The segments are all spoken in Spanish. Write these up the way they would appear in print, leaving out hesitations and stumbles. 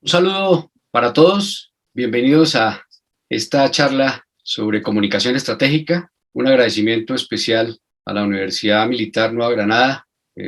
Un saludo para todos, bienvenidos a esta charla sobre comunicación estratégica. Un agradecimiento especial a la Universidad Militar Nueva Granada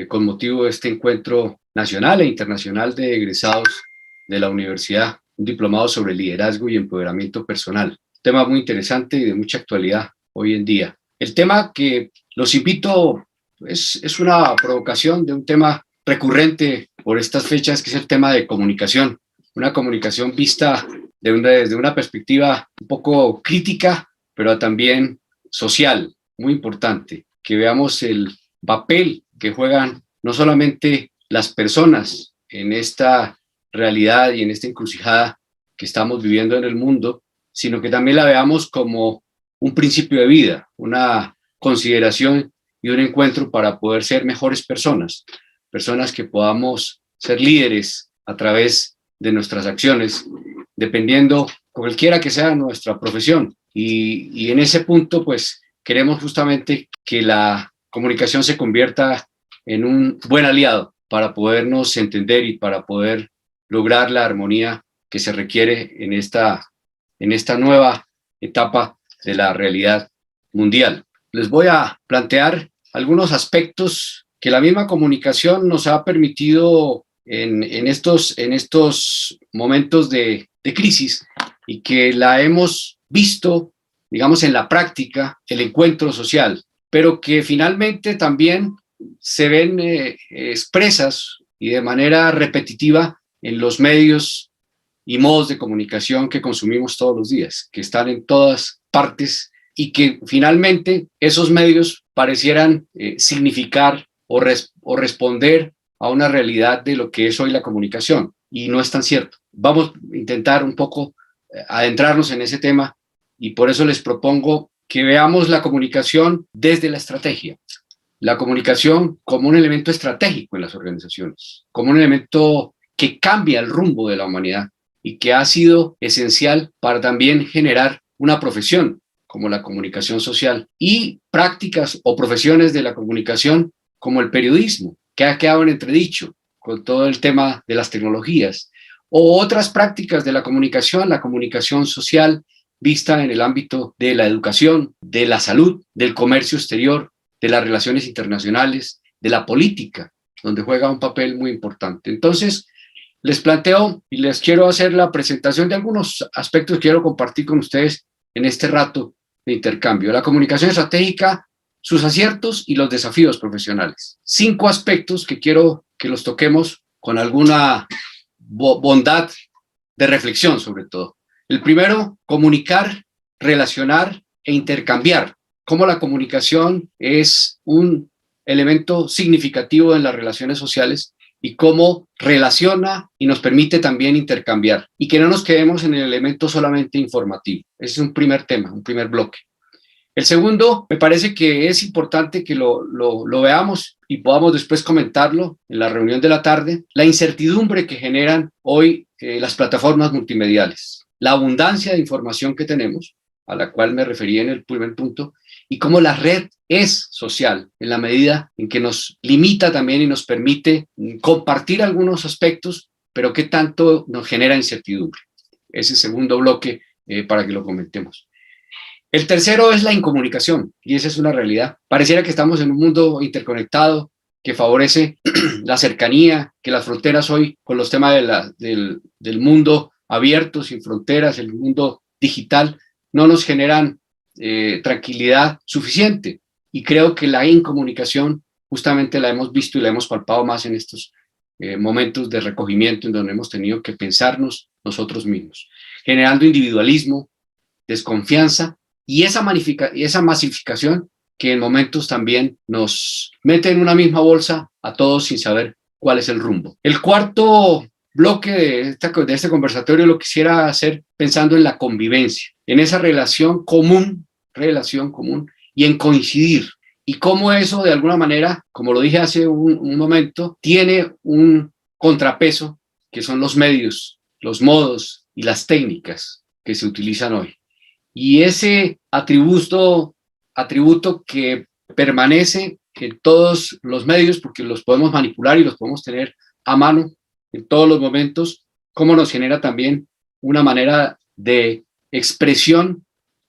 con motivo de este encuentro nacional e internacional de egresados de la universidad, un diplomado sobre liderazgo y empoderamiento personal. Un tema muy interesante y de mucha actualidad hoy en día. El tema que los invito es una provocación de un tema recurrente por estas fechas, que es el tema de comunicación. Una comunicación vista desde una perspectiva un poco crítica, pero también social, muy importante, que veamos el papel que juegan no solamente las personas en esta realidad y en esta encrucijada que estamos viviendo en el mundo, sino que también la veamos como un principio de vida, una consideración y un encuentro para poder ser mejores personas, personas que podamos ser líderes a través de nuestras acciones, dependiendo cualquiera que sea nuestra profesión. Y en ese punto, pues, queremos justamente que la comunicación se convierta en un buen aliado para podernos entender y para poder lograr la armonía que se requiere en esta nueva etapa de la realidad mundial. Les voy a plantear algunos aspectos que la misma comunicación nos ha permitido en estos momentos de crisis y que la hemos visto, digamos, en la práctica, el encuentro social, pero que finalmente también se ven expresas y de manera repetitiva en los medios y modos de comunicación que consumimos todos los días, que están en todas partes y que finalmente esos medios parecieran significar o responder a una realidad de lo que es hoy la comunicación, y no es tan cierto. Vamos a intentar un poco adentrarnos en ese tema, y por eso les propongo que veamos la comunicación desde la estrategia. La comunicación como un elemento estratégico en las organizaciones, como un elemento que cambia el rumbo de la humanidad y que ha sido esencial para también generar una profesión como la comunicación social y prácticas o profesiones de la comunicación como el periodismo, que ha quedado en entredicho con todo el tema de las tecnologías, o otras prácticas de la comunicación social vista en el ámbito de la educación, de la salud, del comercio exterior, de las relaciones internacionales, de la política, donde juega un papel muy importante. Entonces, les planteo y les quiero hacer la presentación de algunos aspectos que quiero compartir con ustedes en este rato de intercambio. La comunicación estratégica, sus aciertos y los desafíos profesionales. 5 aspectos que quiero que los toquemos con alguna bondad de reflexión, sobre todo. El primero, comunicar, relacionar e intercambiar. Cómo la comunicación es un elemento significativo en las relaciones sociales y cómo relaciona y nos permite también intercambiar, y que no nos quedemos en el elemento solamente informativo. Ese es un primer tema, un primer bloque. El segundo, me parece que es importante que lo veamos y podamos después comentarlo en la reunión de la tarde, la incertidumbre que generan hoy las plataformas multimediales, la abundancia de información que tenemos, a la cual me referí en el primer punto, y cómo la red es social en la medida en que nos limita también y nos permite compartir algunos aspectos, pero que tanto nos genera incertidumbre. Ese segundo bloque para que lo comentemos. El tercero es la incomunicación, y esa es una realidad. Pareciera que estamos en un mundo interconectado que favorece la cercanía, que las fronteras hoy, con los temas del mundo abierto, sin fronteras, el mundo digital, no nos generan tranquilidad suficiente. Y creo que la incomunicación justamente la hemos visto y la hemos palpado más en estos momentos de recogimiento en donde hemos tenido que pensarnos nosotros mismos, generando individualismo, desconfianza y esa masificación que en momentos también nos mete en una misma bolsa a todos sin saber cuál es el rumbo. El cuarto bloque de este conversatorio lo quisiera hacer pensando en la convivencia, en esa relación común y en coincidir. Y cómo eso de alguna manera, como lo dije hace un momento, tiene un contrapeso que son los medios, los modos y las técnicas que se utilizan hoy. Y ese atributo que permanece en todos los medios, porque los podemos manipular y los podemos tener a mano en todos los momentos, cómo nos genera también una manera de expresión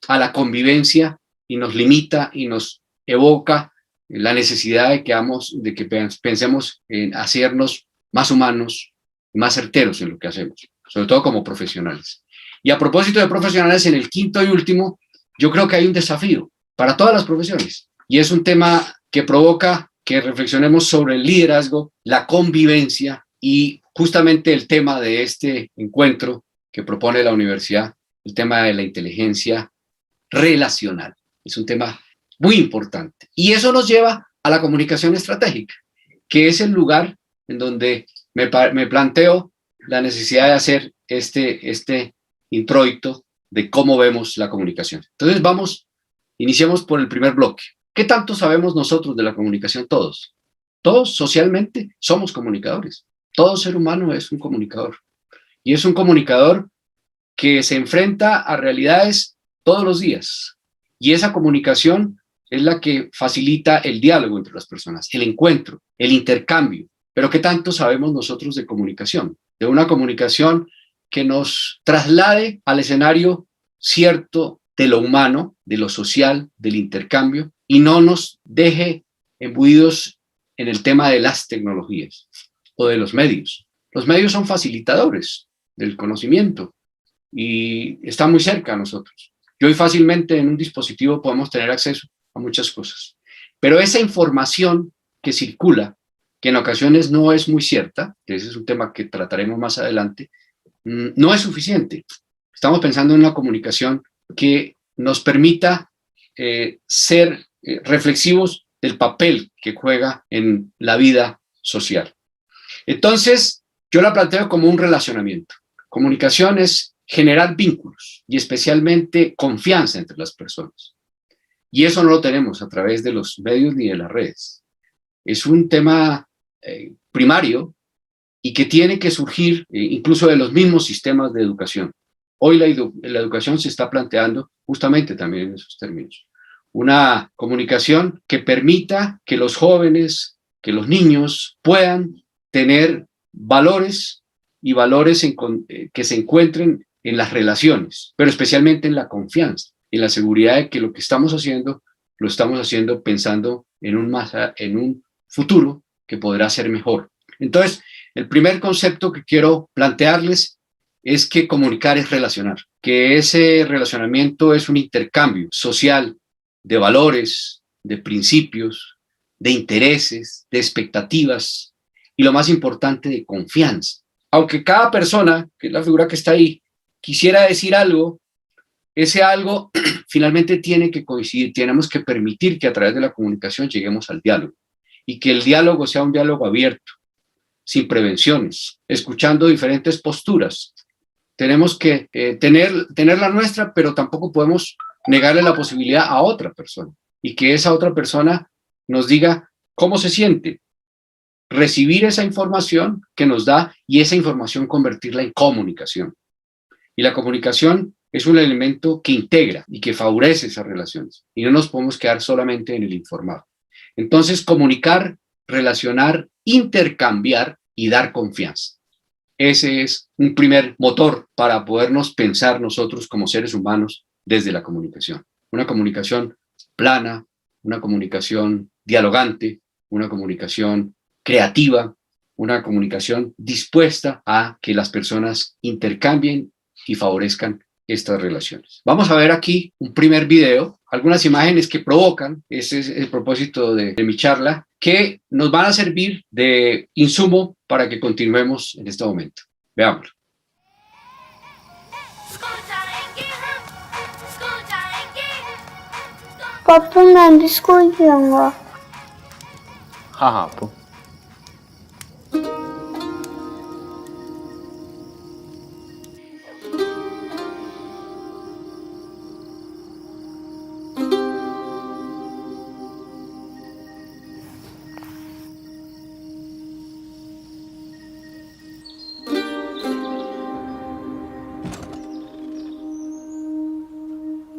a la convivencia y nos limita y nos evoca la necesidad de que pensemos en hacernos más humanos, más certeros en lo que hacemos, sobre todo como profesionales. Y a propósito de profesionales, en el quinto y último, yo creo que hay un desafío para todas las profesiones, y es un tema que provoca que reflexionemos sobre el liderazgo, la convivencia y justamente el tema de este encuentro que propone la universidad, el tema de la inteligencia relacional. Es un tema muy importante. Y eso nos lleva a la comunicación estratégica, que es el lugar en donde me planteo la necesidad de hacer este introito de cómo vemos la comunicación. Entonces iniciemos por el primer bloque. ¿Qué tanto sabemos nosotros de la comunicación todos? Todos socialmente somos comunicadores. Todo ser humano es un comunicador. Y es un comunicador que se enfrenta a realidades todos los días. Y esa comunicación es la que facilita el diálogo entre las personas, el encuentro, el intercambio. Pero ¿qué tanto sabemos nosotros de comunicación? De una comunicación que nos traslade al escenario cierto de lo humano, de lo social, del intercambio, y no nos deje embuidos en el tema de las tecnologías o de los medios. Los medios son facilitadores del conocimiento y están muy cerca a nosotros. Y hoy fácilmente en un dispositivo podemos tener acceso a muchas cosas. Pero esa información que circula, que en ocasiones no es muy cierta, que ese es un tema que trataremos más adelante, no es suficiente. Estamos pensando en una comunicación que nos permita ser reflexivos del papel que juega en la vida social. Entonces, yo la planteo como un relacionamiento. Comunicación es generar vínculos y especialmente confianza entre las personas. Y eso no lo tenemos a través de los medios ni de las redes. Es un tema primario y que tiene que surgir incluso de los mismos sistemas de educación. Hoy la educación se está planteando justamente también en esos términos. Una comunicación que permita que los jóvenes, que los niños puedan tener valores y valores que se encuentren en las relaciones, pero especialmente en la confianza, en la seguridad de que lo que estamos haciendo, lo estamos haciendo pensando en un futuro que podrá ser mejor. Entonces, el primer concepto que quiero plantearles es que comunicar es relacionar, que ese relacionamiento es un intercambio social de valores, de principios, de intereses, de expectativas y lo más importante, de confianza. Aunque cada persona, que es la figura que está ahí, quisiera decir algo, ese algo finalmente tiene que coincidir. Tenemos que permitir que a través de la comunicación lleguemos al diálogo y que el diálogo sea un diálogo abierto, sin prevenciones, escuchando diferentes posturas. Tenemos que tener la nuestra, pero tampoco podemos negarle la posibilidad a otra persona y que esa otra persona nos diga cómo se siente, recibir esa información que nos da y esa información convertirla en comunicación. Y la comunicación es un elemento que integra y que favorece esas relaciones y no nos podemos quedar solamente en el informar. Entonces, comunicar, relacionar, intercambiar y dar confianza. Ese es un primer motor para podernos pensar nosotros como seres humanos desde la comunicación. Una comunicación plana, una comunicación dialogante, una comunicación creativa, una comunicación dispuesta a que las personas intercambien y favorezcan estas relaciones. Vamos a ver aquí un primer video, algunas imágenes que provocan, ese es el propósito de mi charla, que nos van a servir de insumo para que continuemos en este momento. Veámoslo. Pappu मैं भी स्कूल जाऊंगा। हाँ हाँ अप्पू।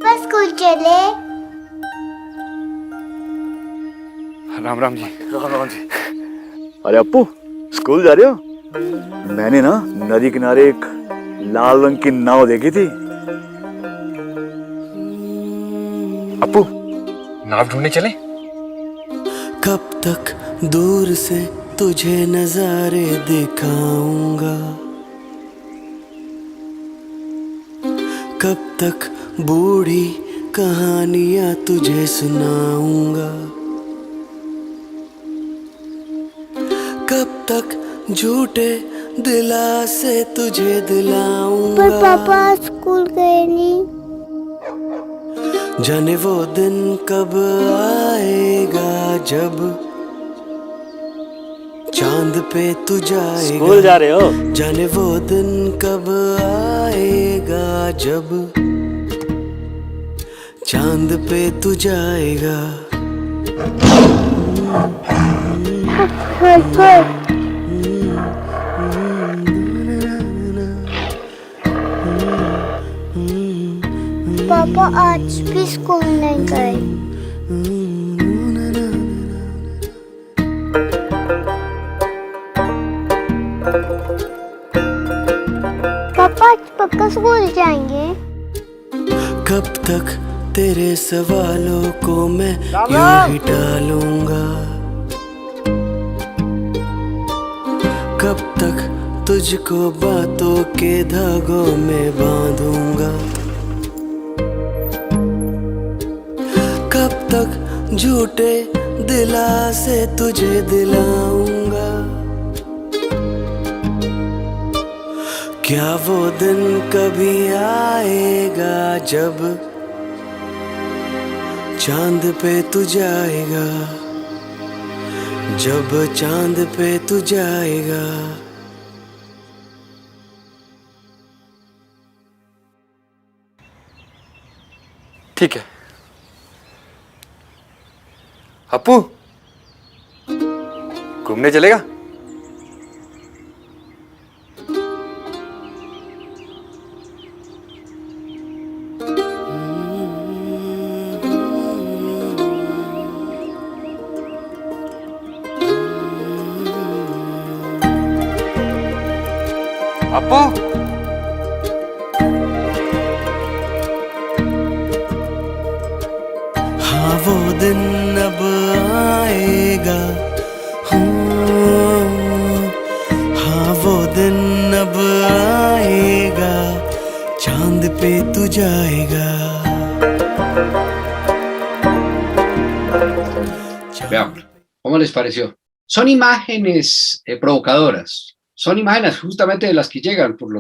बस स्कूल चले। राम राम जी। राम राम जी। अरे अप्पू स्कूल जा रहे हो? मैंने ना नदी किनारे एक लाल रंग की नाव देखी थी। अपू, नाव ढूंढने चले? कब तक दूर से तुझे नजारे दिखाऊंगा, कब तक बूढ़ी कहानियां तुझे सुनाऊंगा, कब तक झूठे दिलासे तुझे दिलाऊंगा। पर पापा स्कूल गए नहीं। जाने वो दिन कब आएगा जब चांद पे तू जाएगा। स्कूल जा रहे हो? जाने वो दिन कब आएगा जब चांद पे तू जाएगा। पापा आज भी स्कूल नहीं गए। पापा आज पक्का स्कूल जाएंगे। कब तक तेरे सवालों को मैं यूं ही टालूंगा, कब तक तुझको बातों के धागों में बांधूंगा, कब तक झूठे दिलासे तुझे दिलाऊंगा। क्या वो दिन कभी आएगा जब चांद पे तू जाएगा, जब चांद पे तू जाएगा। ठीक है। अपू, घूमने चलेगा? अपू, हाँ वो दिन अब आएगा, हाँ वो दिन अब आएगा, चांद पे तू जाएगा। Veamos, ¿cómo les pareció? Son imágenes provocadoras, son imágenes justamente de las que llegan por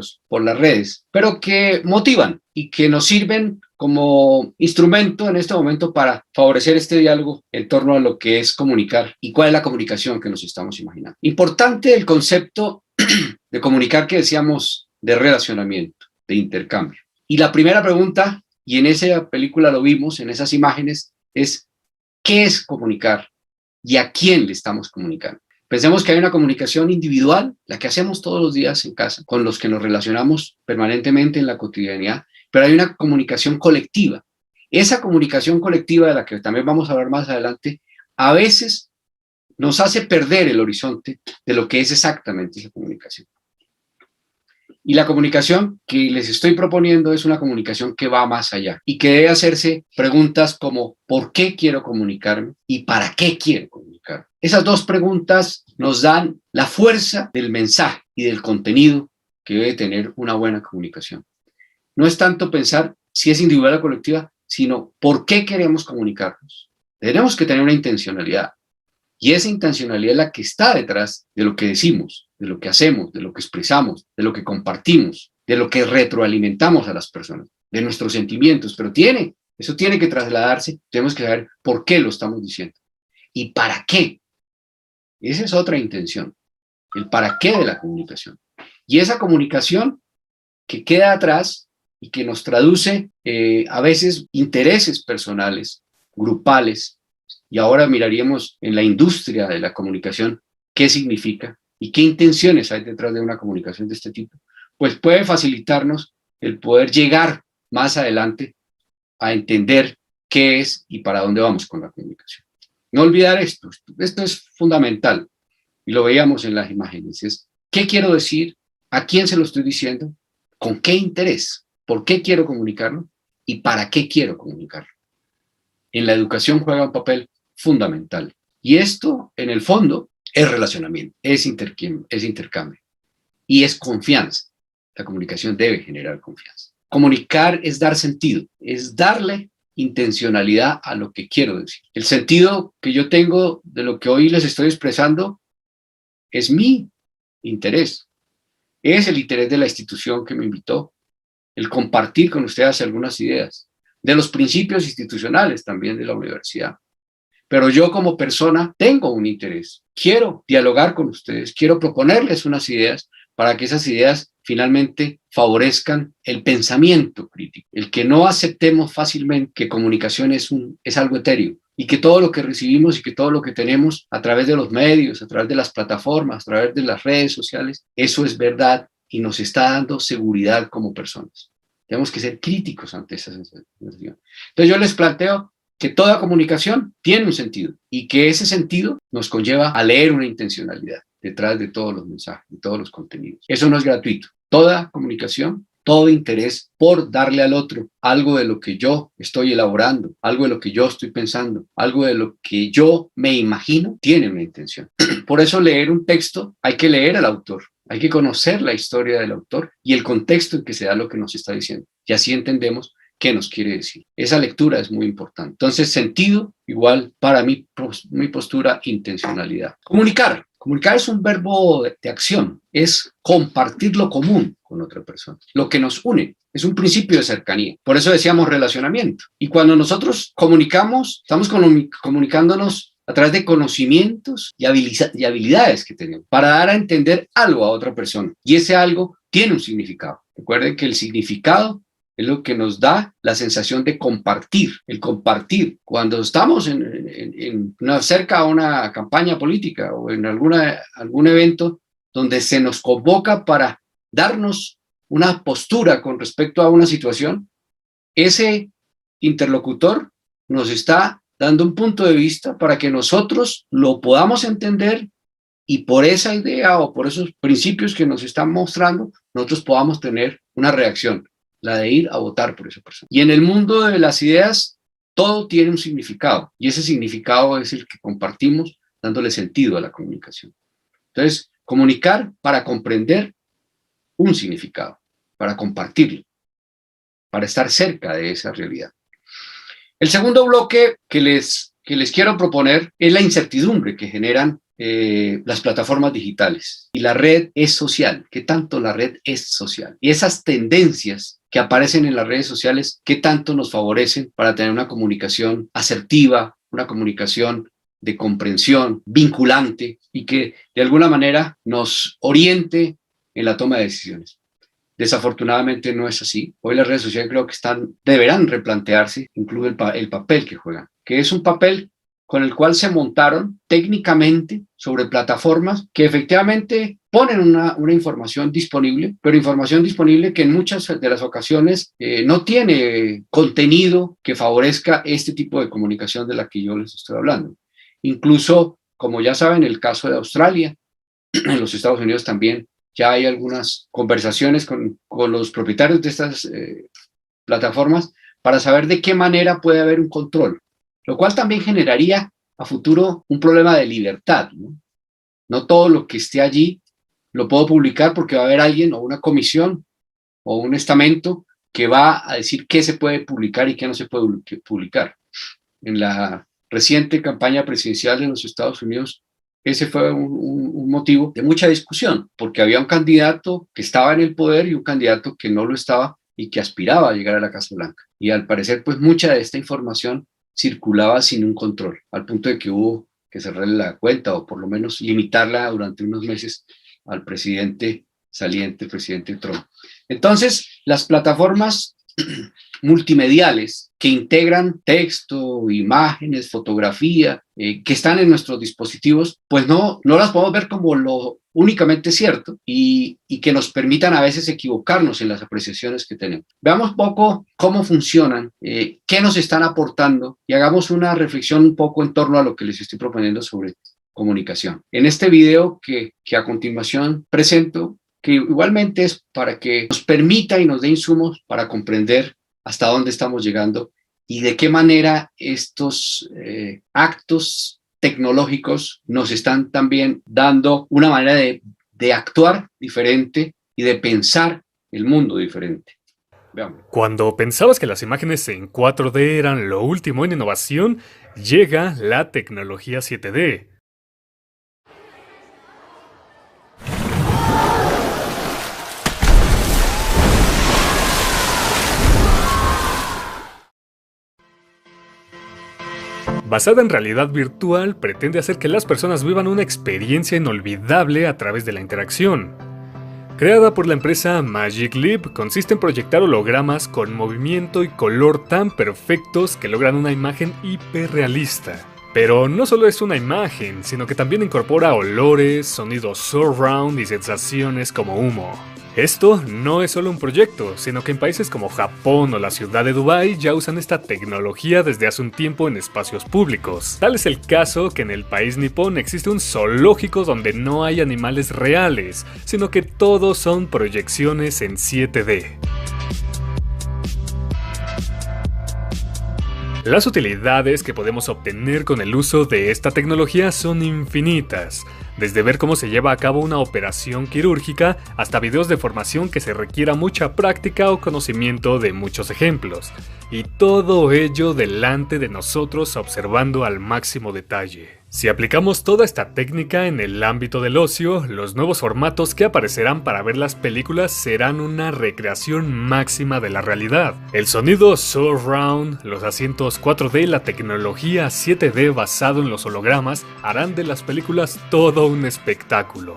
las redes, pero que motivan y que nos sirven como instrumento en este momento para favorecer este diálogo en torno a lo que es comunicar y cuál es la comunicación que nos estamos imaginando. Importante el concepto de comunicar que decíamos de relacionamiento, de intercambio. Y la primera pregunta, y en esa película lo vimos, en esas imágenes, es ¿qué es comunicar? ¿Y a quién le estamos comunicando? Pensemos que hay una comunicación individual, la que hacemos todos los días en casa, con los que nos relacionamos permanentemente en la cotidianidad, pero hay una comunicación colectiva. Esa comunicación colectiva, de la que también vamos a hablar más adelante, a veces nos hace perder el horizonte de lo que es exactamente esa comunicación. Y la comunicación que les estoy proponiendo es una comunicación que va más allá y que debe hacerse preguntas como ¿por qué quiero comunicarme? ¿Y para qué quiero comunicarme? Esas dos preguntas nos dan la fuerza del mensaje y del contenido que debe tener una buena comunicación. No es tanto pensar si es individual o colectiva, sino ¿por qué queremos comunicarnos? Tenemos que tener una intencionalidad. Y esa intencionalidad es la que está detrás de lo que decimos, de lo que hacemos, de lo que expresamos, de lo que compartimos, de lo que retroalimentamos a las personas, de nuestros sentimientos. Pero eso tiene que trasladarse, tenemos que saber por qué lo estamos diciendo. ¿Y para qué? Esa es otra intención, el para qué de la comunicación. Y esa comunicación que queda atrás y que nos traduce a veces intereses personales, grupales, y ahora miraríamos en la industria de la comunicación qué significa y qué intenciones hay detrás de una comunicación de este tipo, pues puede facilitarnos el poder llegar más adelante a entender qué es y para dónde vamos con la comunicación. No olvidar esto es fundamental y lo veíamos en las imágenes, es ¿Qué quiero decir? ¿A quién se lo estoy diciendo? ¿Con qué interés? ¿Por qué quiero comunicarlo? ¿Y para qué quiero comunicarlo? En la educación juega un papel fundamental. Y esto, en el fondo, es relacionamiento, es intercambio y es confianza. La comunicación debe generar confianza. Comunicar es dar sentido, es darle intencionalidad a lo que quiero decir. El sentido que yo tengo de lo que hoy les estoy expresando es mi interés, es el interés de la institución que me invitó, el compartir con ustedes algunas ideas, de los principios institucionales también de la universidad. Pero yo como persona tengo un interés, quiero dialogar con ustedes, quiero proponerles unas ideas para que esas ideas finalmente favorezcan el pensamiento crítico, el que no aceptemos fácilmente que comunicación es algo etéreo y que todo lo que recibimos y que todo lo que tenemos a través de los medios, a través de las plataformas, a través de las redes sociales, eso es verdad y nos está dando seguridad como personas. Tenemos que ser críticos ante esa sensación. Entonces yo les planteo que toda comunicación tiene un sentido y que ese sentido nos conlleva a leer una intencionalidad detrás de todos los mensajes, de todos los contenidos. Eso no es gratuito. Toda comunicación, todo interés por darle al otro algo de lo que yo estoy elaborando, algo de lo que yo estoy pensando, algo de lo que yo me imagino, tiene una intención. Por eso leer un texto hay que leer al autor. Hay que conocer la historia del autor y el contexto en que se da lo que nos está diciendo. Y así entendemos qué nos quiere decir. Esa lectura es muy importante. Entonces, sentido, igual para mí, mi postura, intencionalidad. Comunicar. Comunicar es un verbo de acción. Es compartir lo común con otra persona. Lo que nos une. Es un principio de cercanía. Por eso decíamos relacionamiento. Y cuando nosotros comunicamos, estamos comunicándonos a través de conocimientos y habilidades que tenemos para dar a entender algo a otra persona. Y ese algo tiene un significado. Recuerden que el significado es lo que nos da la sensación de compartir, el compartir. Cuando estamos cerca a una campaña política o en algún evento donde se nos convoca para darnos una postura con respecto a una situación, ese interlocutor nos está dando un punto de vista para que nosotros lo podamos entender y por esa idea o por esos principios que nos están mostrando, nosotros podamos tener una reacción, la de ir a votar por esa persona. Y en el mundo de las ideas, todo tiene un significado y ese significado es el que compartimos dándole sentido a la comunicación. Entonces, comunicar para comprender un significado, para compartirlo, para estar cerca de esa realidad. El segundo bloque que les quiero proponer es la incertidumbre que generan las plataformas digitales. Y la red es social. ¿Qué tanto la red es social? Y esas tendencias que aparecen en las redes sociales, ¿qué tanto nos favorecen para tener una comunicación asertiva, una comunicación de comprensión, vinculante y que de alguna manera nos oriente en la toma de decisiones? Desafortunadamente no es así. Hoy las redes sociales creo que deberán replantearse incluso el papel que juegan, que es un papel con el cual se montaron técnicamente sobre plataformas que efectivamente ponen una información disponible, pero información disponible que en muchas de las ocasiones no tiene contenido que favorezca este tipo de comunicación de la que yo les estoy hablando. Incluso, como ya saben, el caso de Australia, en los Estados Unidos también, ya hay algunas conversaciones con los propietarios de estas plataformas para saber de qué manera puede haber un control, lo cual también generaría a futuro un problema de libertad, ¿no? No todo lo que esté allí lo puedo publicar porque va a haber alguien o una comisión o un estamento que va a decir qué se puede publicar y qué no se puede publicar. En la reciente campaña presidencial en los Estados Unidos, ese fue un motivo de mucha discusión, porque había un candidato que estaba en el poder y un candidato que no lo estaba y que aspiraba a llegar a la Casa Blanca. Y al parecer, pues mucha de esta información circulaba sin un control, al punto de que hubo que cerrarle la cuenta o por lo menos limitarla durante unos meses al presidente saliente, el presidente Trump. Entonces, las plataformas multimediales que integran texto, imágenes, fotografía, que están en nuestros dispositivos, pues no las podemos ver como lo únicamente cierto y que nos permitan a veces equivocarnos en las apreciaciones que tenemos. Veamos un poco cómo funcionan, qué nos están aportando y hagamos una reflexión un poco en torno a lo que les estoy proponiendo sobre comunicación. En este video que a continuación presento, que igualmente es para que nos permita y nos dé insumos para comprender hasta dónde estamos llegando y de qué manera estos actos tecnológicos nos están también dando una manera de actuar diferente y de pensar el mundo diferente. Veamos. Cuando pensabas que las imágenes en 4D eran lo último en innovación, llega la tecnología 7D. Basada en realidad virtual, pretende hacer que las personas vivan una experiencia inolvidable a través de la interacción. Creada por la empresa Magic Leap, consiste en proyectar hologramas con movimiento y color tan perfectos que logran una imagen hiperrealista. Pero no solo es una imagen, sino que también incorpora olores, sonidos surround y sensaciones como humo. Esto no es solo un proyecto, sino que en países como Japón o la ciudad de Dubái ya usan esta tecnología desde hace un tiempo en espacios públicos. Tal es el caso que en el país nipón existe un zoológico donde no hay animales reales, sino que todos son proyecciones en 7D. Las utilidades que podemos obtener con el uso de esta tecnología son infinitas, desde ver cómo se lleva a cabo una operación quirúrgica hasta videos de formación que se requiera mucha práctica o conocimiento de muchos ejemplos, y todo ello delante de nosotros observando al máximo detalle. Si aplicamos toda esta técnica en el ámbito del ocio, los nuevos formatos que aparecerán para ver las películas serán una recreación máxima de la realidad. El sonido surround, los asientos 4D y la tecnología 7D basado en los hologramas harán de las películas todo un espectáculo.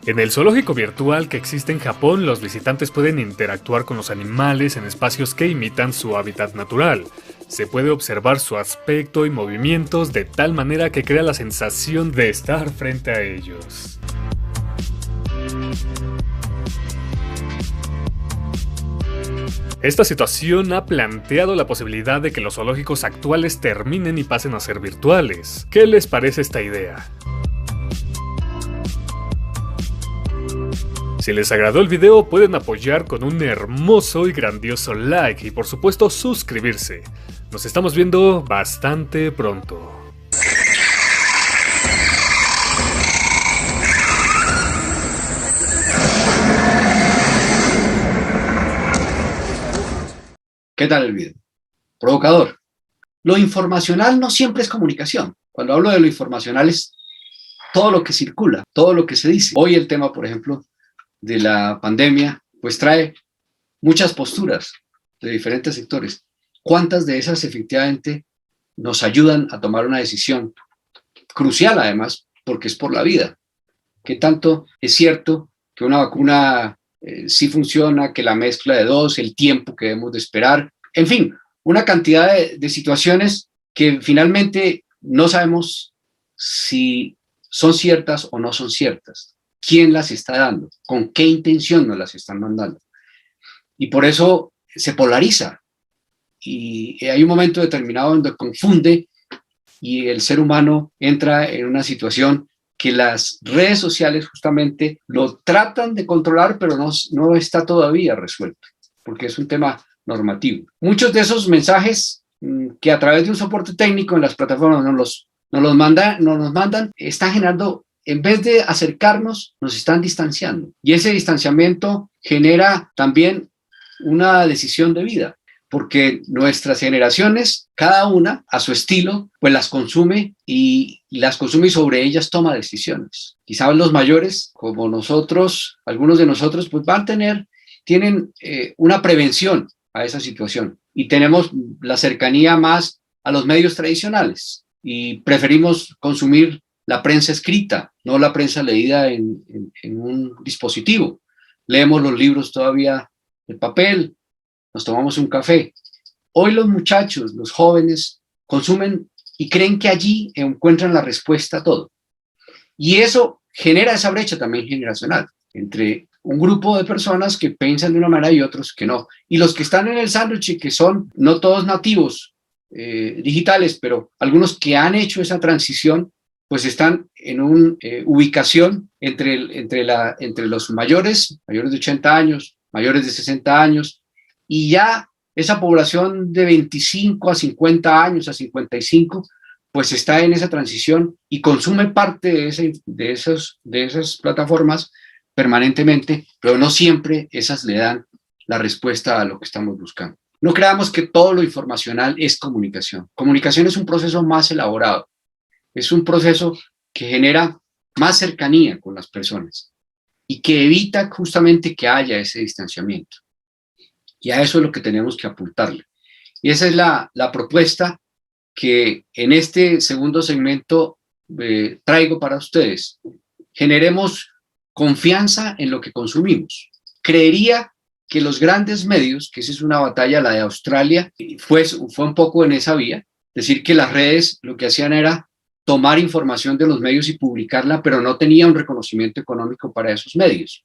En el zoológico virtual que existe en Japón, los visitantes pueden interactuar con los animales en espacios que imitan su hábitat natural. Se puede observar su aspecto y movimientos de tal manera que crea la sensación de estar frente a ellos. Esta situación ha planteado la posibilidad de que los zoológicos actuales terminen y pasen a ser virtuales. ¿Qué les parece esta idea? Si les agradó el video, pueden apoyar con un hermoso y grandioso like y por supuesto suscribirse. Nos estamos viendo bastante pronto. ¿Qué tal el video? Provocador. Lo informacional no siempre es comunicación. Cuando hablo de lo informacional es todo lo que circula, todo lo que se dice. Hoy el tema, por ejemplo, de la pandemia, pues trae muchas posturas de diferentes sectores. ¿Cuántas de esas efectivamente nos ayudan a tomar una decisión crucial además, porque es por la vida? ¿Qué tanto es cierto que una vacuna sí funciona, que la mezcla de dos, el tiempo que debemos de esperar? En fin, una cantidad de situaciones que finalmente no sabemos si son ciertas o no son ciertas. ¿Quién las está dando? ¿Con qué intención nos las están mandando? Y por eso se polariza. Y hay un momento determinado donde confunde y el ser humano entra en una situación que las redes sociales justamente lo tratan de controlar, pero no está todavía resuelto, porque es un tema normativo. Muchos de esos mensajes que a través de un soporte técnico en las plataformas nos los mandan, están generando. En vez de acercarnos, nos están distanciando. Y ese distanciamiento genera también una decisión de vida, porque nuestras generaciones, cada una a su estilo, pues las consume y sobre ellas toma decisiones. Quizás los mayores, como nosotros, algunos de nosotros, pues tienen una prevención a esa situación. Y tenemos la cercanía más a los medios tradicionales y preferimos consumir la prensa escrita, no la prensa leída en un dispositivo. Leemos los libros todavía en papel, nos tomamos un café. Hoy los muchachos, los jóvenes, consumen y creen que allí encuentran la respuesta a todo. Y eso genera esa brecha también generacional entre un grupo de personas que piensan de una manera y otros que no. Y los que están en el sándwich, que son no todos nativos digitales, pero algunos que han hecho esa transición, pues están ubicación entre los mayores de 80 años, mayores de 60 años, y ya esa población de 25 a 50 años, a 55, pues está en esa transición y consume parte de esas plataformas permanentemente, pero no siempre esas le dan la respuesta a lo que estamos buscando. No creamos que todo lo informacional es comunicación. Comunicación es un proceso más elaborado, es un proceso que genera más cercanía con las personas y que evita justamente que haya ese distanciamiento. Y a eso es lo que tenemos que apuntarle. Y esa es la propuesta que en este segundo segmento traigo para ustedes. Generemos confianza en lo que consumimos. Creería que los grandes medios, que esa es una batalla, la de Australia, fue un poco en esa vía, decir que las redes lo que hacían era tomar información de los medios y publicarla, pero no tenía un reconocimiento económico para esos medios.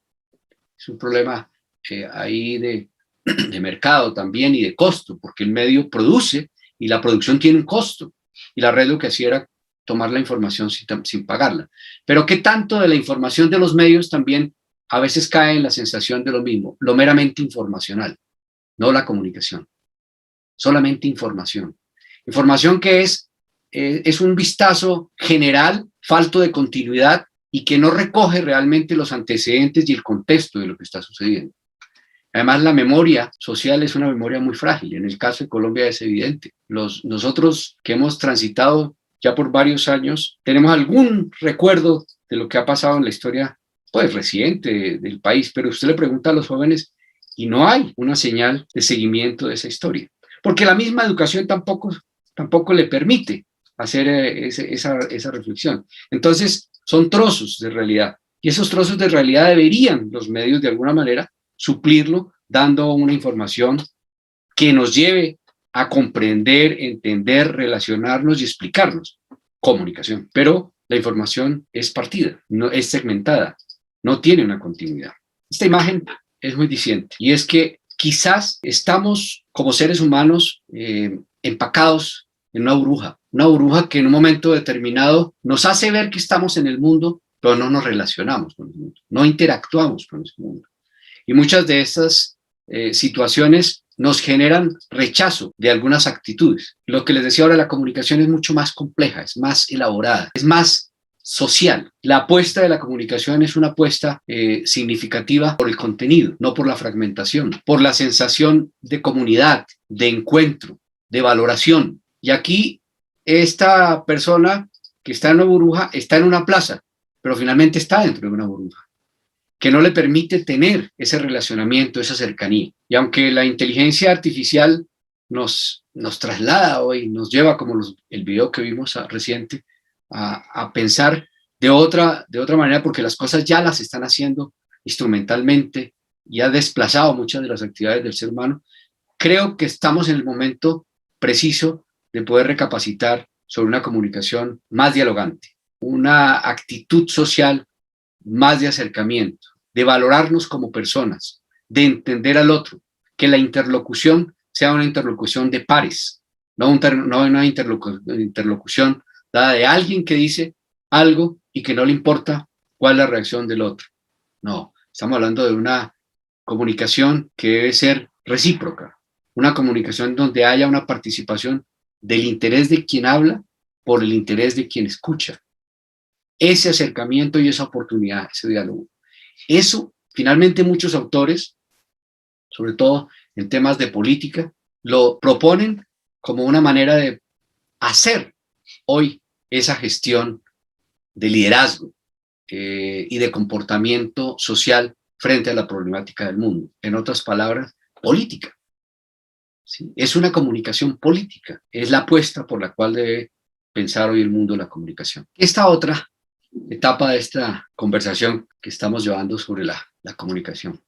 Es un problema ahí de mercado también y de costo, porque el medio produce y la producción tiene un costo, y la red lo que hacía era tomar la información sin pagarla. Pero ¿qué tanto de la información de los medios también a veces cae en la sensación de lo mismo, lo meramente informacional, no la comunicación, solamente información? Información que es un vistazo general, falto de continuidad y que no recoge realmente los antecedentes y el contexto de lo que está sucediendo. Además, la memoria social es una memoria muy frágil. En el caso de Colombia es evidente. Nosotros que hemos transitado ya por varios años, tenemos algún recuerdo de lo que ha pasado en la historia pues reciente del país, pero usted le pregunta a los jóvenes y no hay una señal de seguimiento de esa historia, porque la misma educación tampoco le permite hacer esa reflexión. Entonces, son trozos de realidad, y esos trozos de realidad deberían los medios de alguna manera suplirlo, dando una información que nos lleve a comprender, entender, relacionarnos y explicarnos. Comunicación. Pero la información es partida, no es segmentada, no tiene una continuidad. Esta imagen es muy diciente, y es que quizás estamos como seres humanos empacados en una burbuja que en un momento determinado nos hace ver que estamos en el mundo, pero no nos relacionamos con el mundo, no interactuamos con ese mundo. Y muchas de estas situaciones nos generan rechazo de algunas actitudes. Lo que les decía ahora, la comunicación es mucho más compleja, es más elaborada, es más social. La apuesta de la comunicación es una apuesta significativa por el contenido, no por la fragmentación, por la sensación de comunidad, de encuentro, de valoración. Y aquí esta persona que está en una burbuja está en una plaza, pero finalmente está dentro de una burbuja que no le permite tener ese relacionamiento, esa cercanía. Y aunque la inteligencia artificial nos traslada hoy, nos lleva, como el video que vimos reciente, a pensar de otra manera, porque las cosas ya las están haciendo instrumentalmente y ha desplazado muchas de las actividades del ser humano, creo que estamos en el momento preciso de poder recapacitar sobre una comunicación más dialogante, una actitud social más de acercamiento, de valorarnos como personas, de entender al otro, que la interlocución sea una interlocución de pares, no una interlocución dada de alguien que dice algo y que no le importa cuál es la reacción del otro. No, estamos hablando de una comunicación que debe ser recíproca, una comunicación donde haya una participación del interés de quien habla por el interés de quien escucha. Ese acercamiento y esa oportunidad, ese diálogo. Eso, finalmente, muchos autores, sobre todo en temas de política, lo proponen como una manera de hacer hoy esa gestión de liderazgo y de comportamiento social frente a la problemática del mundo. En otras palabras, política. ¿Sí? Es una comunicación política, es la apuesta por la cual debe pensar hoy el mundo la comunicación. Esta otra etapa de esta conversación que estamos llevando sobre la comunicación,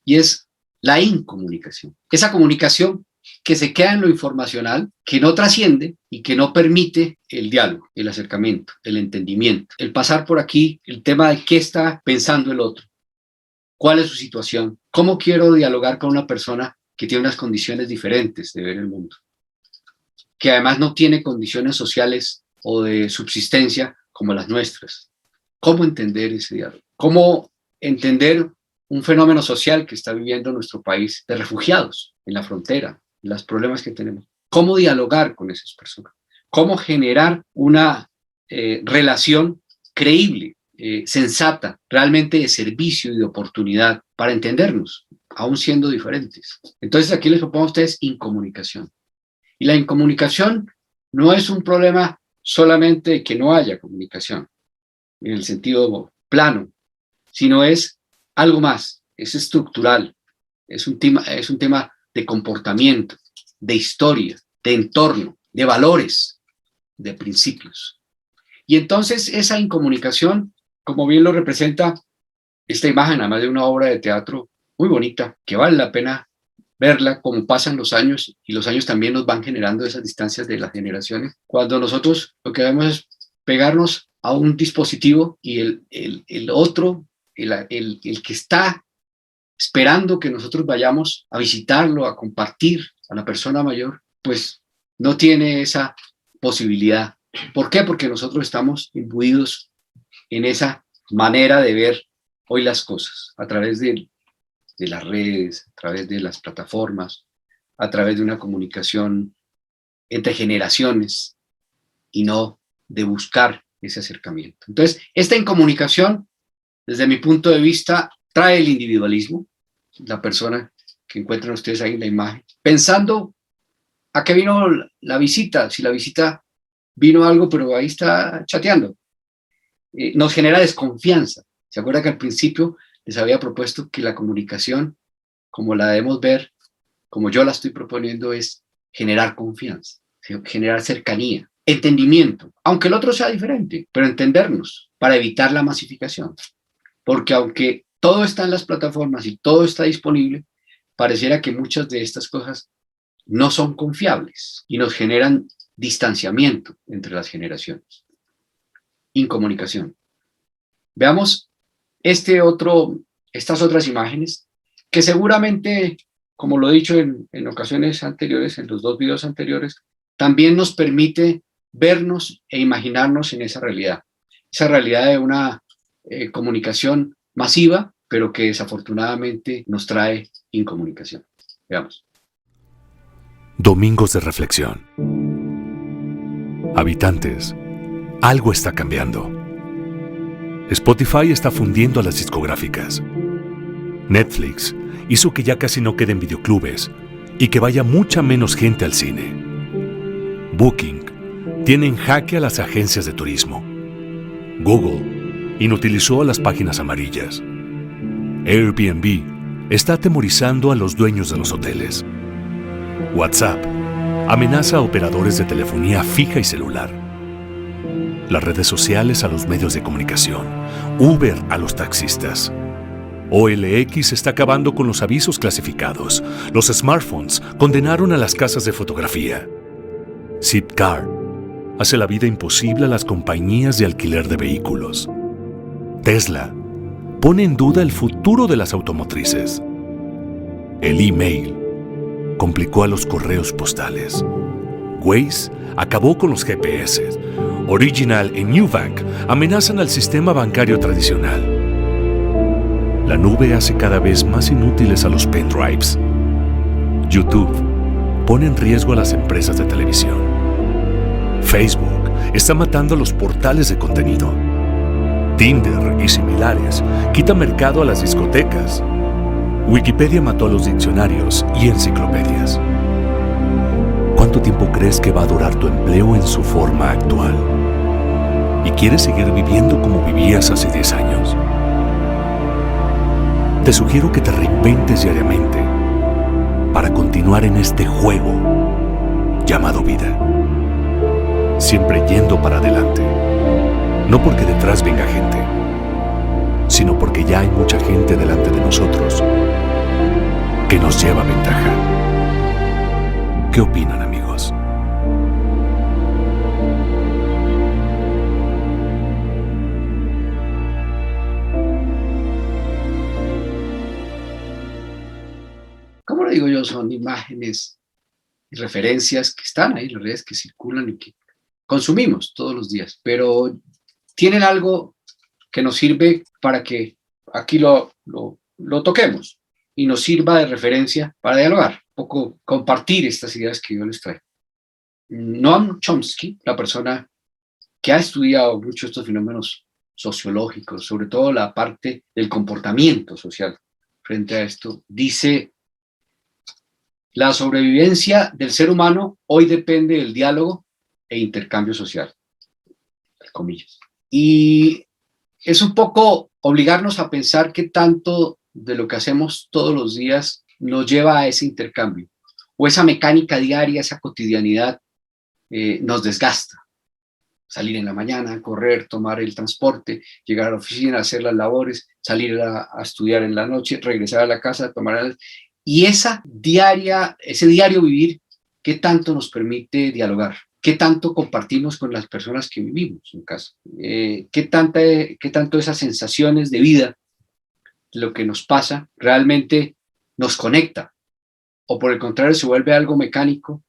y es la incomunicación. Esa comunicación que se queda en lo informacional, que no trasciende y que no permite el diálogo, el acercamiento, el entendimiento, el pasar por aquí, el tema de qué está pensando el otro, cuál es su situación, cómo quiero dialogar con una persona que tiene unas condiciones diferentes de ver el mundo, que además no tiene condiciones sociales o de subsistencia como las nuestras. ¿Cómo entender ese diálogo? ¿Cómo entender un fenómeno social que está viviendo nuestro país de refugiados en la frontera, los problemas que tenemos? ¿Cómo dialogar con esas personas? ¿Cómo generar una relación creíble, sensata, realmente de servicio y de oportunidad para entendernos, aún siendo diferentes? Entonces aquí les propongo a ustedes incomunicación. Y la incomunicación no es un problema solamente de que no haya comunicación, en el sentido plano, sino es algo más, es estructural, es un tema de comportamiento, de historia, de entorno, de valores, de principios. Y entonces esa incomunicación, como bien lo representa esta imagen, además de una obra de teatro muy bonita, que vale la pena verla, como pasan los años, y los años también nos van generando esas distancias de las generaciones, cuando nosotros lo que vemos es pegarnos a un dispositivo y el otro, el que está esperando que nosotros vayamos a visitarlo, a compartir a la persona mayor, pues no tiene esa posibilidad. ¿Por qué? Porque nosotros estamos imbuidos en esa manera de ver hoy las cosas, a través de las redes, a través de las plataformas, a través de una comunicación entre generaciones y no de buscar ese acercamiento. Entonces, esta incomunicación, desde mi punto de vista, trae el individualismo, la persona que encuentran ustedes ahí en la imagen, pensando a qué vino la visita, si la visita vino algo, pero ahí está chateando. Nos genera desconfianza. ¿Se acuerda que al principio les había propuesto que la comunicación, como la debemos ver, como yo la estoy proponiendo, es generar confianza, generar cercanía, entendimiento, aunque el otro sea diferente, pero entendernos para evitar la masificación? Porque aunque todo está en las plataformas y todo está disponible, pareciera que muchas de estas cosas no son confiables y nos generan distanciamiento entre las generaciones. Incomunicación. Veamos estas otras imágenes que seguramente, como lo he dicho en ocasiones anteriores, en los dos videos anteriores, también nos permite vernos e imaginarnos en esa realidad de una comunicación masiva, pero que desafortunadamente nos trae incomunicación. Veamos. Domingos de reflexión. Habitantes, algo está cambiando. Spotify está fundiendo a las discográficas. Netflix hizo que ya casi no queden videoclubes y que vaya mucha menos gente al cine. Booking tiene en jaque a las agencias de turismo. Google inutilizó a las páginas amarillas. Airbnb está atemorizando a los dueños de los hoteles. WhatsApp amenaza a operadores de telefonía fija y celular. Las redes sociales a los medios de comunicación, Uber a los taxistas. OLX está acabando con los avisos clasificados. Los smartphones condenaron a las casas de fotografía. Zipcar hace la vida imposible a las compañías de alquiler de vehículos. Tesla pone en duda el futuro de las automotrices. El email complicó a los correos postales. Waze acabó con los GPS. Original y Nubank amenazan al sistema bancario tradicional. La nube hace cada vez más inútiles a los pendrives. YouTube pone en riesgo a las empresas de televisión. Facebook está matando a los portales de contenido. Tinder y similares quitan mercado a las discotecas. Wikipedia mató a los diccionarios y enciclopedias. ¿Cuánto tiempo crees que va a durar tu empleo en su forma actual? ¿Y quieres seguir viviendo como vivías hace 10 años? Te sugiero que te reinventes diariamente para continuar en este juego llamado vida. Siempre yendo para adelante. No porque detrás venga gente, sino porque ya hay mucha gente delante de nosotros que nos lleva ventaja. ¿Qué opinan, amigos? ¿Cómo lo digo yo? Son imágenes y referencias que están ahí, las redes que circulan y que consumimos todos los días. Pero tienen algo que nos sirve para que aquí lo toquemos y nos sirva de referencia para dialogar, un poco compartir estas ideas que yo les traigo. Noam Chomsky, la persona que ha estudiado mucho estos fenómenos sociológicos, sobre todo la parte del comportamiento social frente a esto, dice: la sobrevivencia del ser humano hoy depende del diálogo e intercambio social, comillas. Y es un poco obligarnos a pensar qué tanto de lo que hacemos todos los días nos lleva a ese intercambio, o esa mecánica diaria, esa cotidianidad nos desgasta. Salir en la mañana, correr, tomar el transporte, llegar a la oficina, hacer las labores, salir a estudiar en la noche, regresar a la casa, y ese diario vivir, ¿qué tanto nos permite dialogar? ¿Qué tanto compartimos con las personas que vivimos en casa? ¿Qué tanto esas sensaciones de vida, lo que nos pasa, realmente nos conecta? O por el contrario, se vuelve algo mecánico,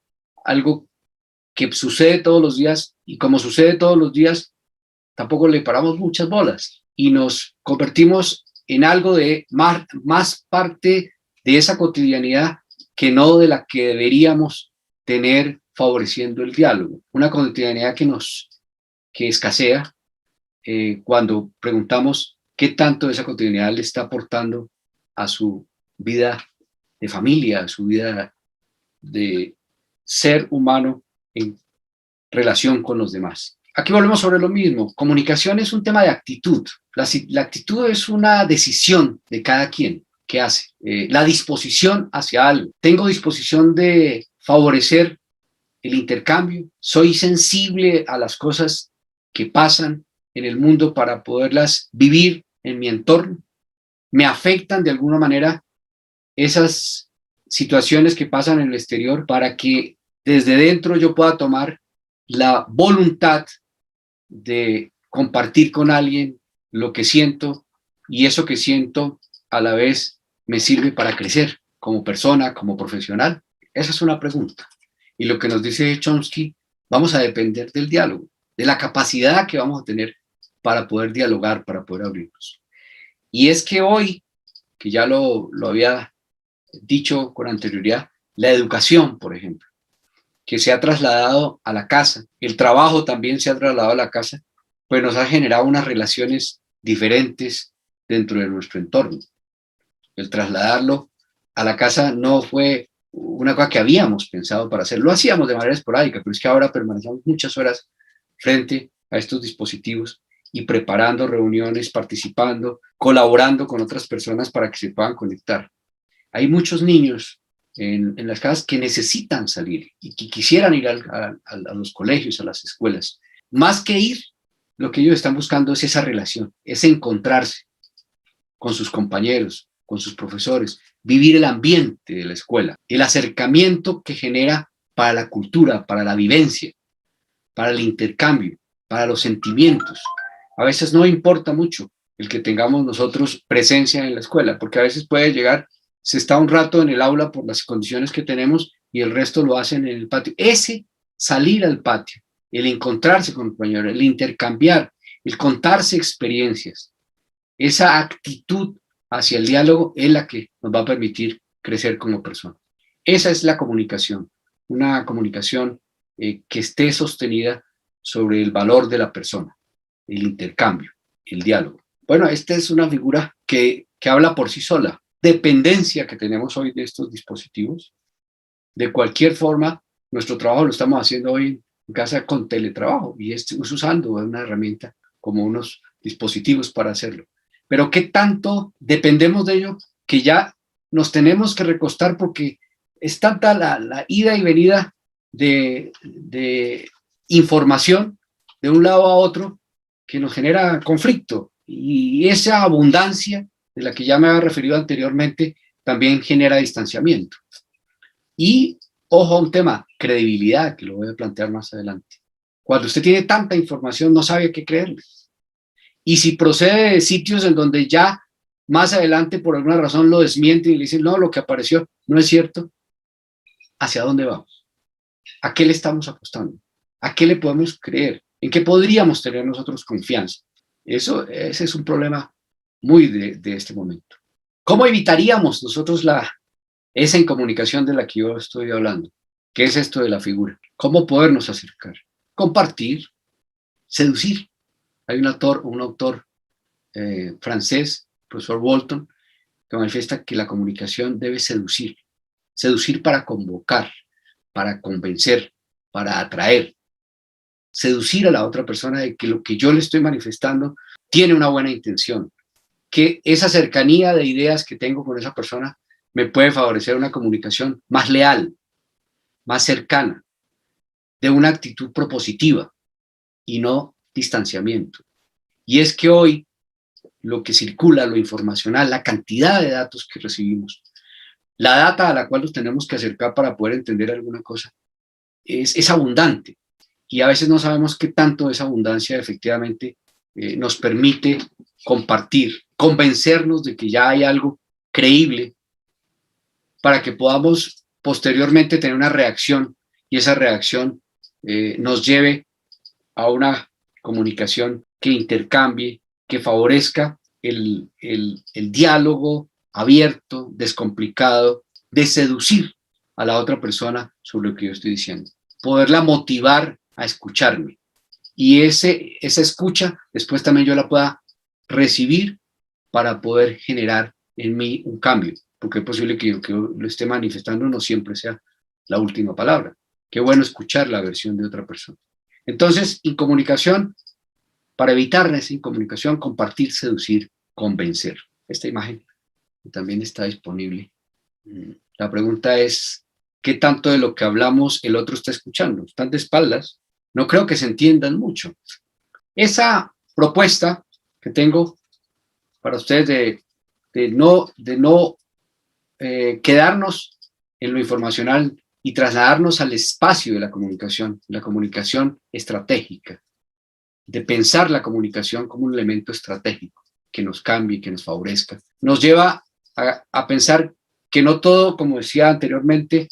algo que sucede todos los días, y como sucede todos los días, tampoco le paramos muchas bolas y nos convertimos en algo de más parte de esa cotidianidad que no de la que deberíamos tener, favoreciendo el diálogo. Una cotidianidad que escasea cuando preguntamos qué tanto de esa cotidianidad le está aportando a su vida de familia, a su vida de ser humano en relación con los demás. Aquí volvemos sobre lo mismo. Comunicación es un tema de actitud. La actitud es una decisión de cada quien que hace. La disposición hacia algo. Tengo disposición de favorecer el intercambio. Soy sensible a las cosas que pasan en el mundo para poderlas vivir en mi entorno. Me afectan de alguna manera esas situaciones que pasan en el exterior para que desde dentro yo pueda tomar la voluntad de compartir con alguien lo que siento, y eso que siento a la vez me sirve para crecer como persona, como profesional. Esa es una pregunta. Y lo que nos dice Chomsky, vamos a depender del diálogo, de la capacidad que vamos a tener para poder dialogar, para poder abrirnos. Y es que hoy, que ya lo había dicho con anterioridad, la educación, por ejemplo, que se ha trasladado a la casa, el trabajo también se ha trasladado a la casa, pues nos ha generado unas relaciones diferentes dentro de nuestro entorno. El trasladarlo a la casa no fue una cosa que habíamos pensado para hacer, lo hacíamos de manera esporádica, pero es que ahora permanecemos muchas horas frente a estos dispositivos y preparando reuniones, participando, colaborando con otras personas para que se puedan conectar. Hay muchos niños en las casas que necesitan salir y que quisieran ir a los colegios, a las escuelas. Más que ir, lo que ellos están buscando es esa relación, es encontrarse con sus compañeros, con sus profesores, vivir el ambiente de la escuela, el acercamiento que genera para la cultura, para la vivencia, para el intercambio, para los sentimientos. A veces no importa mucho el que tengamos nosotros presencia en la escuela, porque a veces puede llegar, se está un rato en el aula por las condiciones que tenemos y el resto lo hacen en el patio. Ese salir al patio, el encontrarse con compañeros, el intercambiar, el contarse experiencias, esa actitud hacia el diálogo es la que nos va a permitir crecer como personas. Esa es la comunicación, una comunicación que esté sostenida sobre el valor de la persona, el intercambio, el diálogo. Bueno, esta es una figura que habla por sí sola. Dependencia que tenemos hoy de estos dispositivos. De cualquier forma, nuestro trabajo lo estamos haciendo hoy en casa con teletrabajo y usando una herramienta como unos dispositivos para hacerlo. Pero ¿qué tanto dependemos de ello que ya nos tenemos que recostar porque es tanta la ida y venida de información de un lado a otro que nos genera conflicto? Y esa abundancia de la que ya me había referido anteriormente también genera distanciamiento. Y, ojo, un tema, credibilidad, que lo voy a plantear más adelante. Cuando usted tiene tanta información, no sabe a qué creerle. Y si procede de sitios en donde ya más adelante por alguna razón lo desmienten y le dicen, no, lo que apareció no es cierto, ¿hacia dónde vamos? ¿A qué le estamos apostando? ¿A qué le podemos creer? en que podríamos tener nosotros confianza. Ese es un problema muy de este momento. ¿Cómo evitaríamos nosotros esa incomunicación de la que yo estoy hablando? ¿Qué es esto de la figura? ¿Cómo podernos acercar? Compartir, seducir. Hay un autor francés, profesor Walton, que manifiesta que la comunicación debe seducir. Seducir para convocar, para convencer, para atraer. Seducir a la otra persona de que lo que yo le estoy manifestando tiene una buena intención. Que esa cercanía de ideas que tengo con esa persona me puede favorecer una comunicación más leal, más cercana, de una actitud propositiva y no distanciamiento. Y es que hoy lo que circula, lo informacional, la cantidad de datos que recibimos, la data a la cual nos tenemos que acercar para poder entender alguna cosa, es abundante. Y a veces no sabemos qué tanto esa abundancia efectivamente nos permite compartir, convencernos de que ya hay algo creíble para que podamos posteriormente tener una reacción y esa reacción nos lleve a una comunicación que intercambie, que favorezca el diálogo abierto, descomplicado, de seducir a la otra persona sobre lo que yo estoy diciendo, poderla motivar a escucharme y esa escucha después también yo la pueda recibir para poder generar en mí un cambio, porque es posible que yo lo esté manifestando no siempre sea la última palabra. Qué bueno escuchar la versión de otra persona. Entonces, incomunicación, para evitar esa incomunicación, compartir, seducir, convencer. Esta imagen también está disponible. La pregunta es, ¿qué tanto de lo que hablamos el otro está escuchando? Están de espaldas, no creo que se entiendan mucho. Esa propuesta que tengo para ustedes de no quedarnos en lo informacional y trasladarnos al espacio de la comunicación estratégica, de pensar la comunicación como un elemento estratégico que nos cambie, que nos favorezca, nos lleva a pensar que no todo, como decía anteriormente,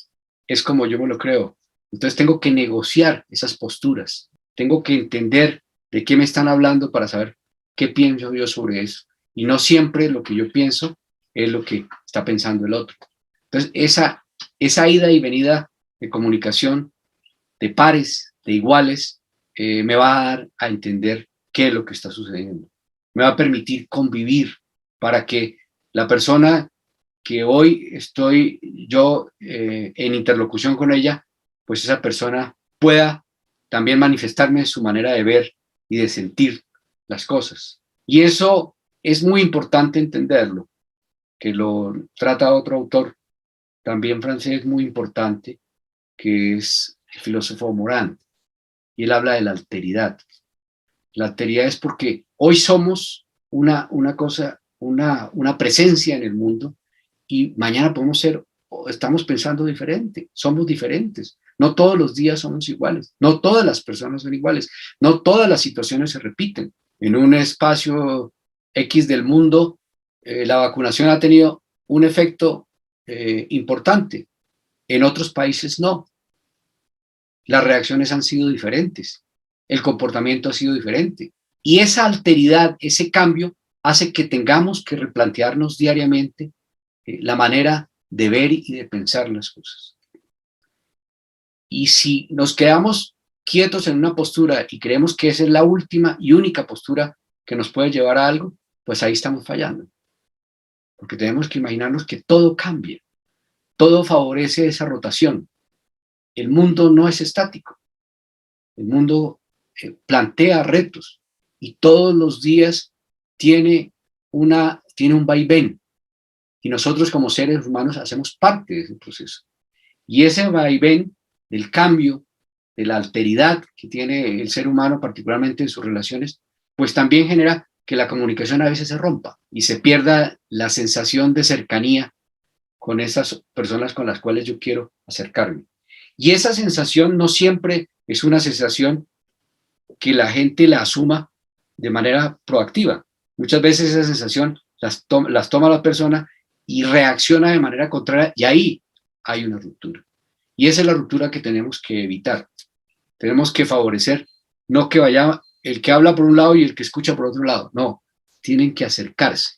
es como yo me lo creo. Entonces tengo que negociar esas posturas, tengo que entender de qué me están hablando para saber qué pienso yo sobre eso. Y no siempre lo que yo pienso es lo que está pensando el otro. Entonces esa ida y venida de comunicación, de pares, de iguales, me va a dar a entender qué es lo que está sucediendo. Me va a permitir convivir para que la persona que hoy estoy yo en interlocución con ella, pues esa persona pueda también manifestarme su manera de ver y de sentir las cosas. Y eso es muy importante entenderlo, que lo trata otro autor, también francés, muy importante, que es el filósofo Morand, y él habla de la alteridad. La alteridad es porque hoy somos una presencia en el mundo y mañana podemos ser, estamos pensando diferente, somos diferentes. No todos los días somos iguales, no todas las personas son iguales, no todas las situaciones se repiten. En un espacio X del mundo, la vacunación ha tenido un efecto importante, en otros países no. Las reacciones han sido diferentes, el comportamiento ha sido diferente. Y esa alteridad, ese cambio, hace que tengamos que replantearnos diariamente la manera de ver y de pensar las cosas. Y si nos quedamos quietos en una postura y creemos que esa es la última y única postura que nos puede llevar a algo, pues ahí estamos fallando. Porque tenemos que imaginarnos que todo cambia, todo favorece esa rotación. El mundo no es estático, el mundo plantea retos y todos los días tiene un vaivén y nosotros como seres humanos hacemos parte de ese proceso. Y ese vaivén del cambio, de la alteridad que tiene el ser humano, particularmente en sus relaciones, pues también genera que la comunicación a veces se rompa y se pierda la sensación de cercanía con esas personas con las cuales yo quiero acercarme. Y esa sensación no siempre es una sensación que la gente la asuma de manera proactiva. Muchas veces esa sensación las toma la persona y reacciona de manera contraria y ahí hay una ruptura. Y esa es la ruptura que tenemos que evitar. Tenemos que favorecer No que vaya el que habla por un lado y el que escucha por otro lado. No, tienen que acercarse,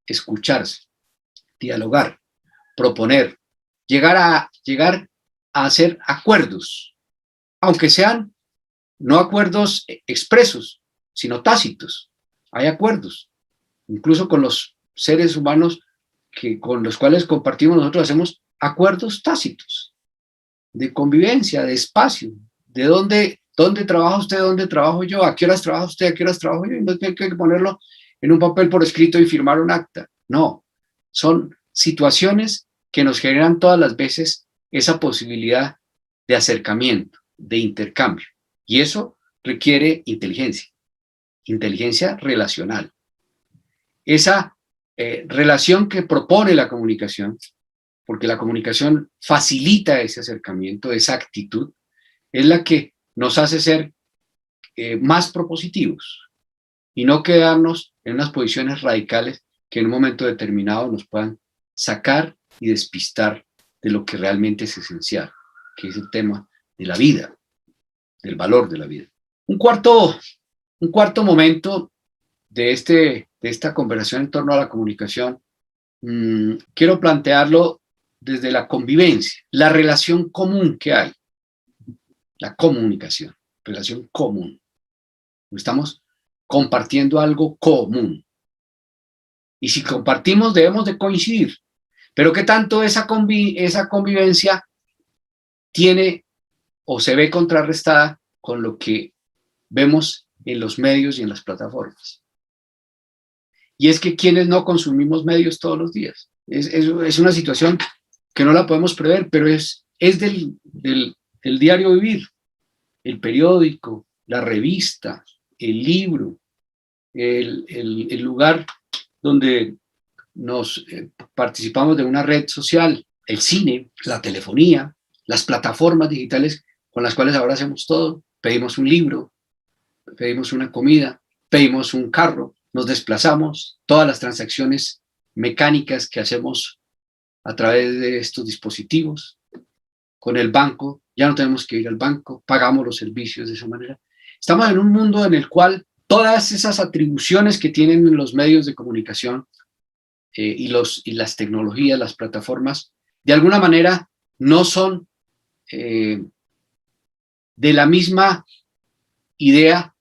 escucharse, dialogar, proponer, llegar a hacer acuerdos, aunque sean no acuerdos expresos, sino tácitos. Hay acuerdos, incluso con los seres humanos con los cuales compartimos, nosotros hacemos acuerdos tácitos de convivencia, de espacio, de dónde trabaja usted, dónde trabajo yo, a qué horas trabaja usted, a qué horas trabajo yo, y no hay que ponerlo en un papel por escrito y firmar un acta. No, son situaciones que nos generan todas las veces esa posibilidad de acercamiento, de intercambio. Y eso requiere inteligencia relacional. Esa relación que propone la comunicación, porque la comunicación facilita ese acercamiento, esa actitud, es la que nos hace ser más propositivos y no quedarnos en unas posiciones radicales que en un momento determinado nos puedan sacar y despistar de lo que realmente es esencial, que es el tema de la vida, del valor de la vida. Un cuarto momento de esta conversación en torno a la comunicación, quiero plantearlo desde la convivencia, la relación común que hay, la comunicación, relación común. Estamos compartiendo algo común. Y si compartimos, debemos de coincidir. Pero ¿qué tanto esa convivencia tiene o se ve contrarrestada con lo que vemos en los medios y en las plataformas? Y es que quienes no consumimos medios todos los días. Es una situación que no la podemos prever, pero es del diario vivir. El periódico, la revista, el libro, el lugar donde nos participamos de una red social, el cine, la telefonía, las plataformas digitales con las cuales ahora hacemos todo. Pedimos un libro, pedimos una comida, pedimos un carro, nos desplazamos, todas las transacciones mecánicas que hacemos a través de estos dispositivos. Con el banco, ya no tenemos que ir al banco, pagamos los servicios de esa manera. Estamos en un mundo en el cual todas esas atribuciones que tienen los medios de comunicación y las tecnologías, las plataformas, de alguna manera no son de la misma idea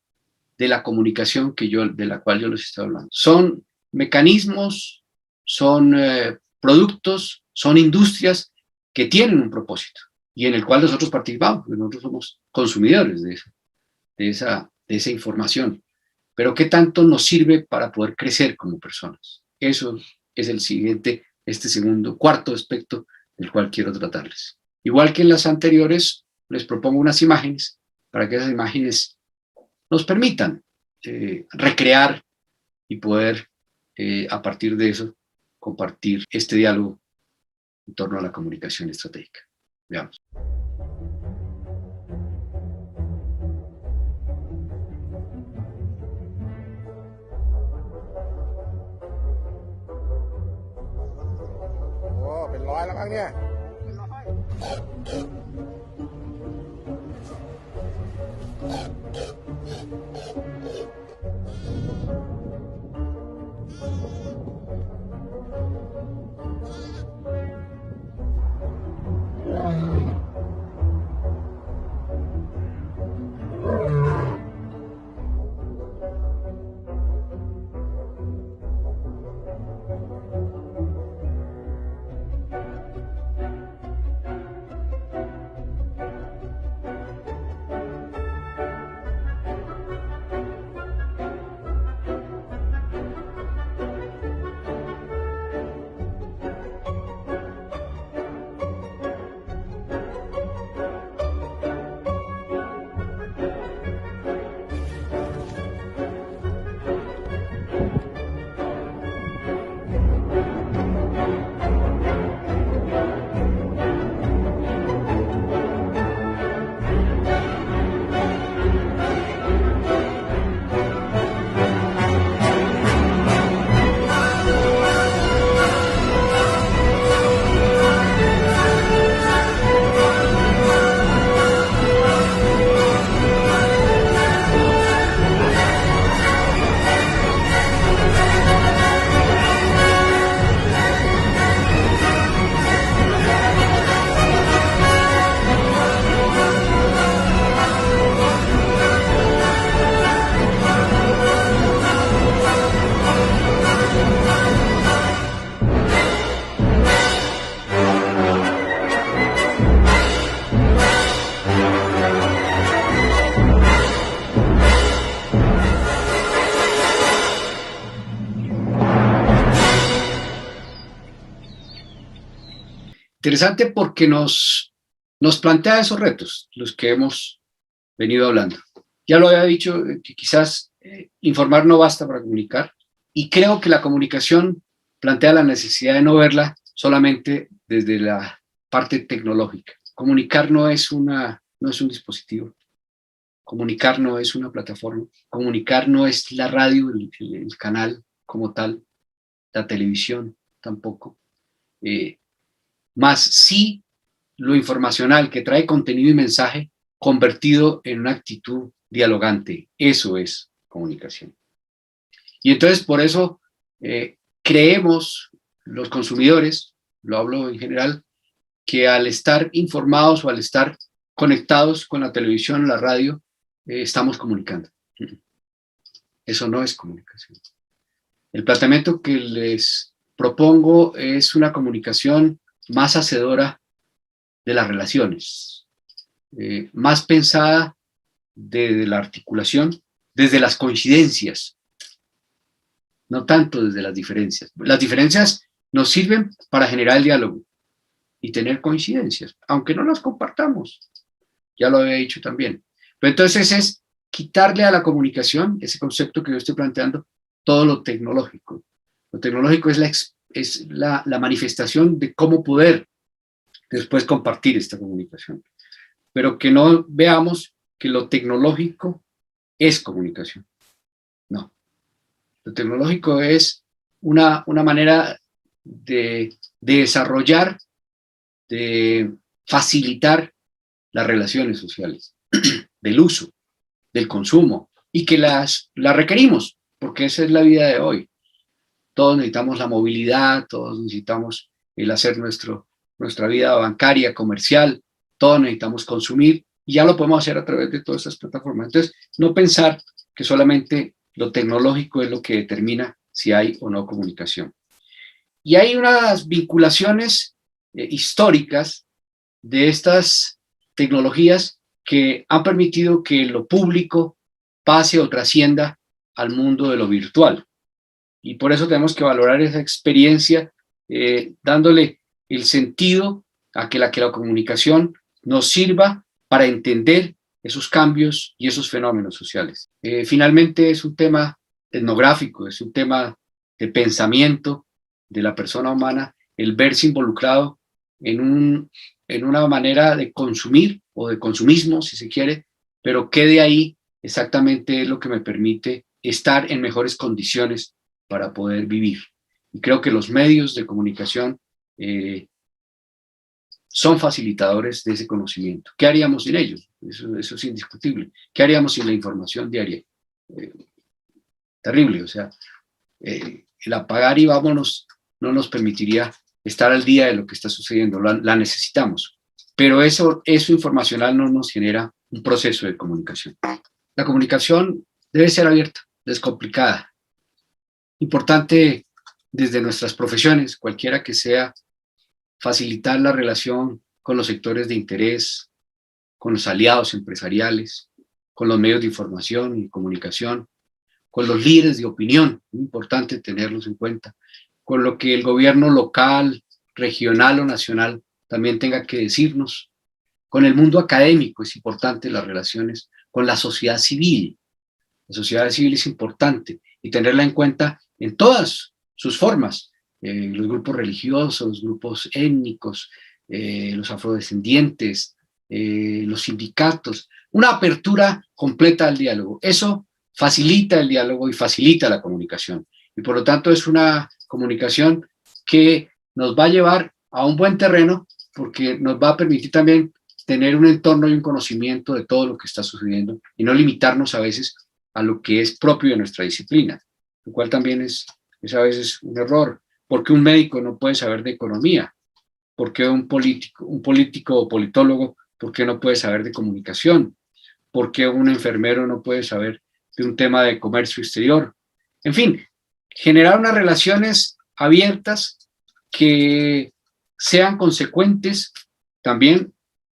de la comunicación de la cual yo les estoy hablando. Son mecanismos, son productos, son industrias que tienen un propósito y en el cual nosotros participamos, porque nosotros somos consumidores de esa información. Pero ¿qué tanto nos sirve para poder crecer como personas? Eso es este cuarto aspecto del cual quiero tratarles. Igual que en las anteriores, les propongo unas imágenes para que esas imágenes nos permitan recrear y poder, a partir de eso, compartir este diálogo en torno a la comunicación estratégica. Veamos.เป็นร้อยแล้วมั้งเนี่ย Interesante porque nos plantea esos retos, los que hemos venido hablando. Ya lo había dicho, que quizás informar no basta para comunicar, y creo que la comunicación plantea la necesidad de no verla solamente desde la parte tecnológica. Comunicar no es un dispositivo, comunicar no es una plataforma, comunicar no es la radio, el canal como tal, la televisión tampoco, más sí lo informacional que trae contenido y mensaje convertido en una actitud dialogante. Eso es comunicación. Y entonces por eso creemos los consumidores, lo hablo en general, que al estar informados o al estar conectados con la televisión, la radio, estamos comunicando. Eso no es comunicación. El planteamiento que les propongo es una comunicación más hacedora de las relaciones, más pensada desde la articulación, desde las coincidencias, no tanto desde las diferencias. Las diferencias nos sirven para generar el diálogo y tener coincidencias, aunque no las compartamos. Ya lo había dicho también. Pero entonces es quitarle a la comunicación, ese concepto que yo estoy planteando, todo lo tecnológico. Lo tecnológico es la manifestación de cómo poder después compartir esta comunicación. Pero que no veamos que lo tecnológico es comunicación. No. Lo tecnológico es una manera de desarrollar, de facilitar las relaciones sociales, del uso, del consumo, y que las requerimos, porque esa es la vida de hoy. Todos necesitamos la movilidad, todos necesitamos el hacer nuestra vida bancaria, comercial, todos necesitamos consumir, y ya lo podemos hacer a través de todas estas plataformas. Entonces, no pensar que solamente lo tecnológico es lo que determina si hay o no comunicación. Y hay unas vinculaciones históricas de estas tecnologías que han permitido que lo público pase o trascienda al mundo de lo virtual. Y por eso tenemos que valorar esa experiencia, dándole el sentido a que la comunicación nos sirva para entender esos cambios y esos fenómenos sociales. Finalmente es un tema etnográfico, es un tema de pensamiento de la persona humana, el verse involucrado en una manera de consumir o de consumismo, si se quiere, pero que de ahí exactamente es lo que me permite estar en mejores condiciones para poder vivir. Y creo que los medios de comunicación son facilitadores de ese conocimiento. ¿Qué haríamos sin ellos? Eso es indiscutible. ¿Qué haríamos sin la información diaria? Terrible, o sea, el apagar y vámonos no nos permitiría estar al día de lo que está sucediendo, la necesitamos. Pero eso informacional no nos genera un proceso de comunicación. La comunicación debe ser abierta, descomplicada. Importante desde nuestras profesiones, cualquiera que sea, facilitar la relación con los sectores de interés, con los aliados empresariales, con los medios de información y comunicación, con los líderes de opinión, muy importante tenerlos en cuenta, con lo que el gobierno local, regional o nacional también tenga que decirnos, con el mundo académico es importante las relaciones, con la sociedad civil. La sociedad civil es importante y tenerla en cuenta en todas sus formas, los grupos religiosos, los grupos étnicos, los afrodescendientes, los sindicatos, una apertura completa al diálogo. Eso facilita el diálogo y facilita la comunicación. Y por lo tanto es una comunicación que nos va a llevar a un buen terreno porque nos va a permitir también tener un entorno y un conocimiento de todo lo que está sucediendo y no limitarnos a veces a lo que es propio de nuestra disciplina, lo cual también es a veces un error. Porque un médico no puede saber de economía, porque un político o politólogo, ¿por qué no puede saber de comunicación? ¿Por qué un enfermero no puede saber de un tema de comercio exterior? En fin, generar unas relaciones abiertas que sean consecuentes también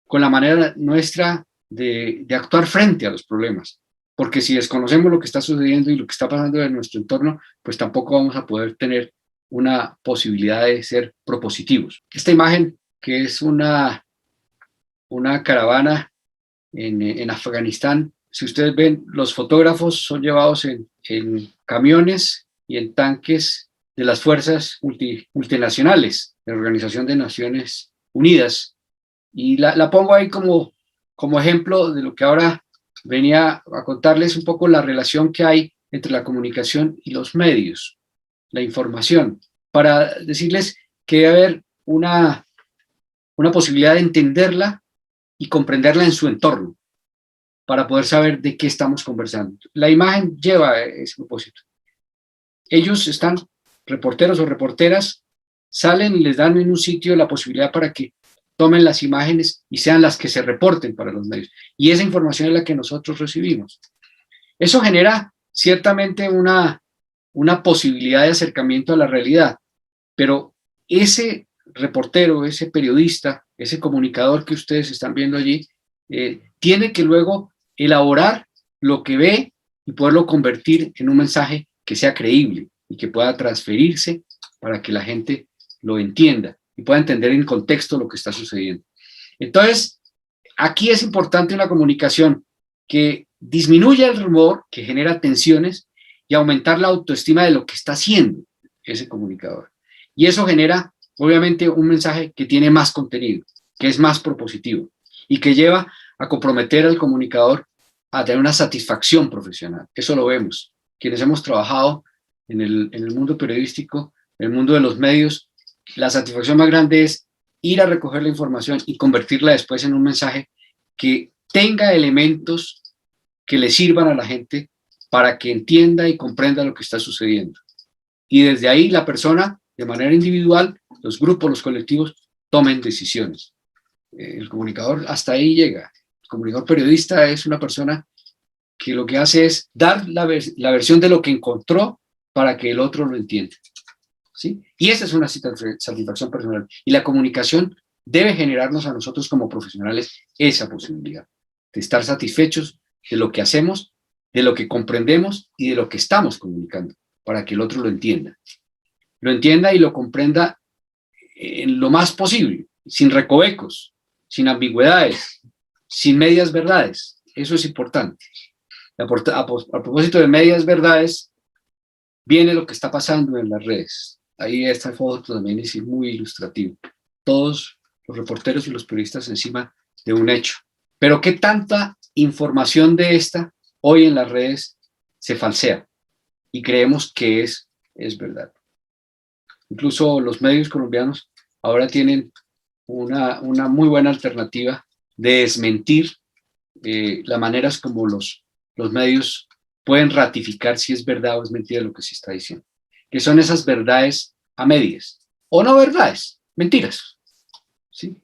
con la manera nuestra de actuar frente a los problemas. Porque si desconocemos lo que está sucediendo y lo que está pasando en nuestro entorno, pues tampoco vamos a poder tener una posibilidad de ser propositivos. Esta imagen que es una caravana en Afganistán. Si ustedes ven, los fotógrafos son llevados en camiones y en tanques de las fuerzas multinacionales de la Organización de Naciones Unidas. Y la pongo ahí como ejemplo de lo que ahora venía a contarles, un poco la relación que hay entre la comunicación y los medios, la información, para decirles que debe haber una posibilidad de entenderla y comprenderla en su entorno, para poder saber de qué estamos conversando. La imagen lleva ese propósito. Ellos están, reporteros o reporteras, salen y les dan en un sitio la posibilidad para que tomen las imágenes y sean las que se reporten para los medios. Y esa información es la que nosotros recibimos. Eso genera ciertamente una posibilidad de acercamiento a la realidad, pero ese reportero, ese periodista, ese comunicador que ustedes están viendo allí, tiene que luego elaborar lo que ve y poderlo convertir en un mensaje que sea creíble y que pueda transferirse para que la gente lo entienda y pueda entender en contexto lo que está sucediendo. Entonces, aquí es importante una comunicación que disminuya el rumor, que genera tensiones, y aumentar la autoestima de lo que está haciendo ese comunicador. Y eso genera, obviamente, un mensaje que tiene más contenido, que es más propositivo y que lleva a comprometer al comunicador a tener una satisfacción profesional. Eso lo vemos. Quienes hemos trabajado en el mundo periodístico, en el mundo de los medios, la satisfacción más grande es ir a recoger la información y convertirla después en un mensaje que tenga elementos que le sirvan a la gente para que entienda y comprenda lo que está sucediendo. Y desde ahí la persona, de manera individual, los grupos, los colectivos, tomen decisiones. El comunicador hasta ahí llega. El comunicador periodista es una persona que lo que hace es dar la versión de lo que encontró para que el otro lo entienda. ¿Sí? Y esa es una satisfacción personal. Y la comunicación debe generarnos a nosotros como profesionales esa posibilidad de estar satisfechos de lo que hacemos, de lo que comprendemos y de lo que estamos comunicando, para que el otro lo entienda. Lo entienda y lo comprenda en lo más posible, sin recovecos, sin ambigüedades, sin medias verdades. Eso es importante. A propósito de medias verdades, viene lo que está pasando en las redes. Ahí esta foto también es muy ilustrativo. Todos los reporteros y los periodistas encima de un hecho. Pero ¿qué tanta información de esta hoy en las redes se falsea? Y creemos que es verdad. Incluso los medios colombianos ahora tienen una muy buena alternativa de desmentir las maneras como los medios pueden ratificar si es verdad o es mentira lo que se está diciendo. Que son esas verdades a medias, o no verdades, mentiras. ¿Sí?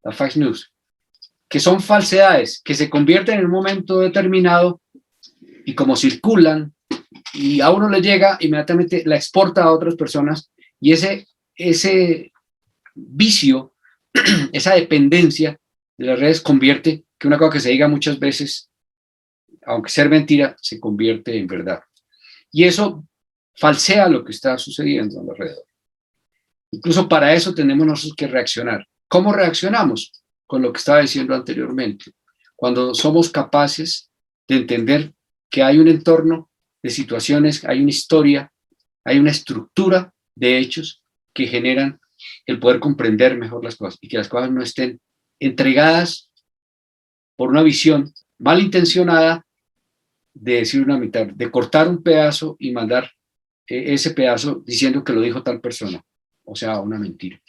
La fake news. Que son falsedades, que se convierten en un momento determinado y como circulan y a uno le llega, inmediatamente la exporta a otras personas y ese vicio, esa dependencia de las redes convierte que una cosa que se diga muchas veces, aunque sea mentira, se convierte en verdad. Y eso falsea lo que está sucediendo alrededor. Incluso para eso tenemos nosotros que reaccionar. ¿Cómo reaccionamos? Con lo que estaba diciendo anteriormente. Cuando somos capaces de entender que hay un entorno de situaciones, hay una historia, hay una estructura de hechos que generan el poder comprender mejor las cosas y que las cosas no estén entregadas por una visión malintencionada de decir una mitad, de cortar un pedazo y mandar ese pedazo diciendo que lo dijo tal persona, o sea, una mentira.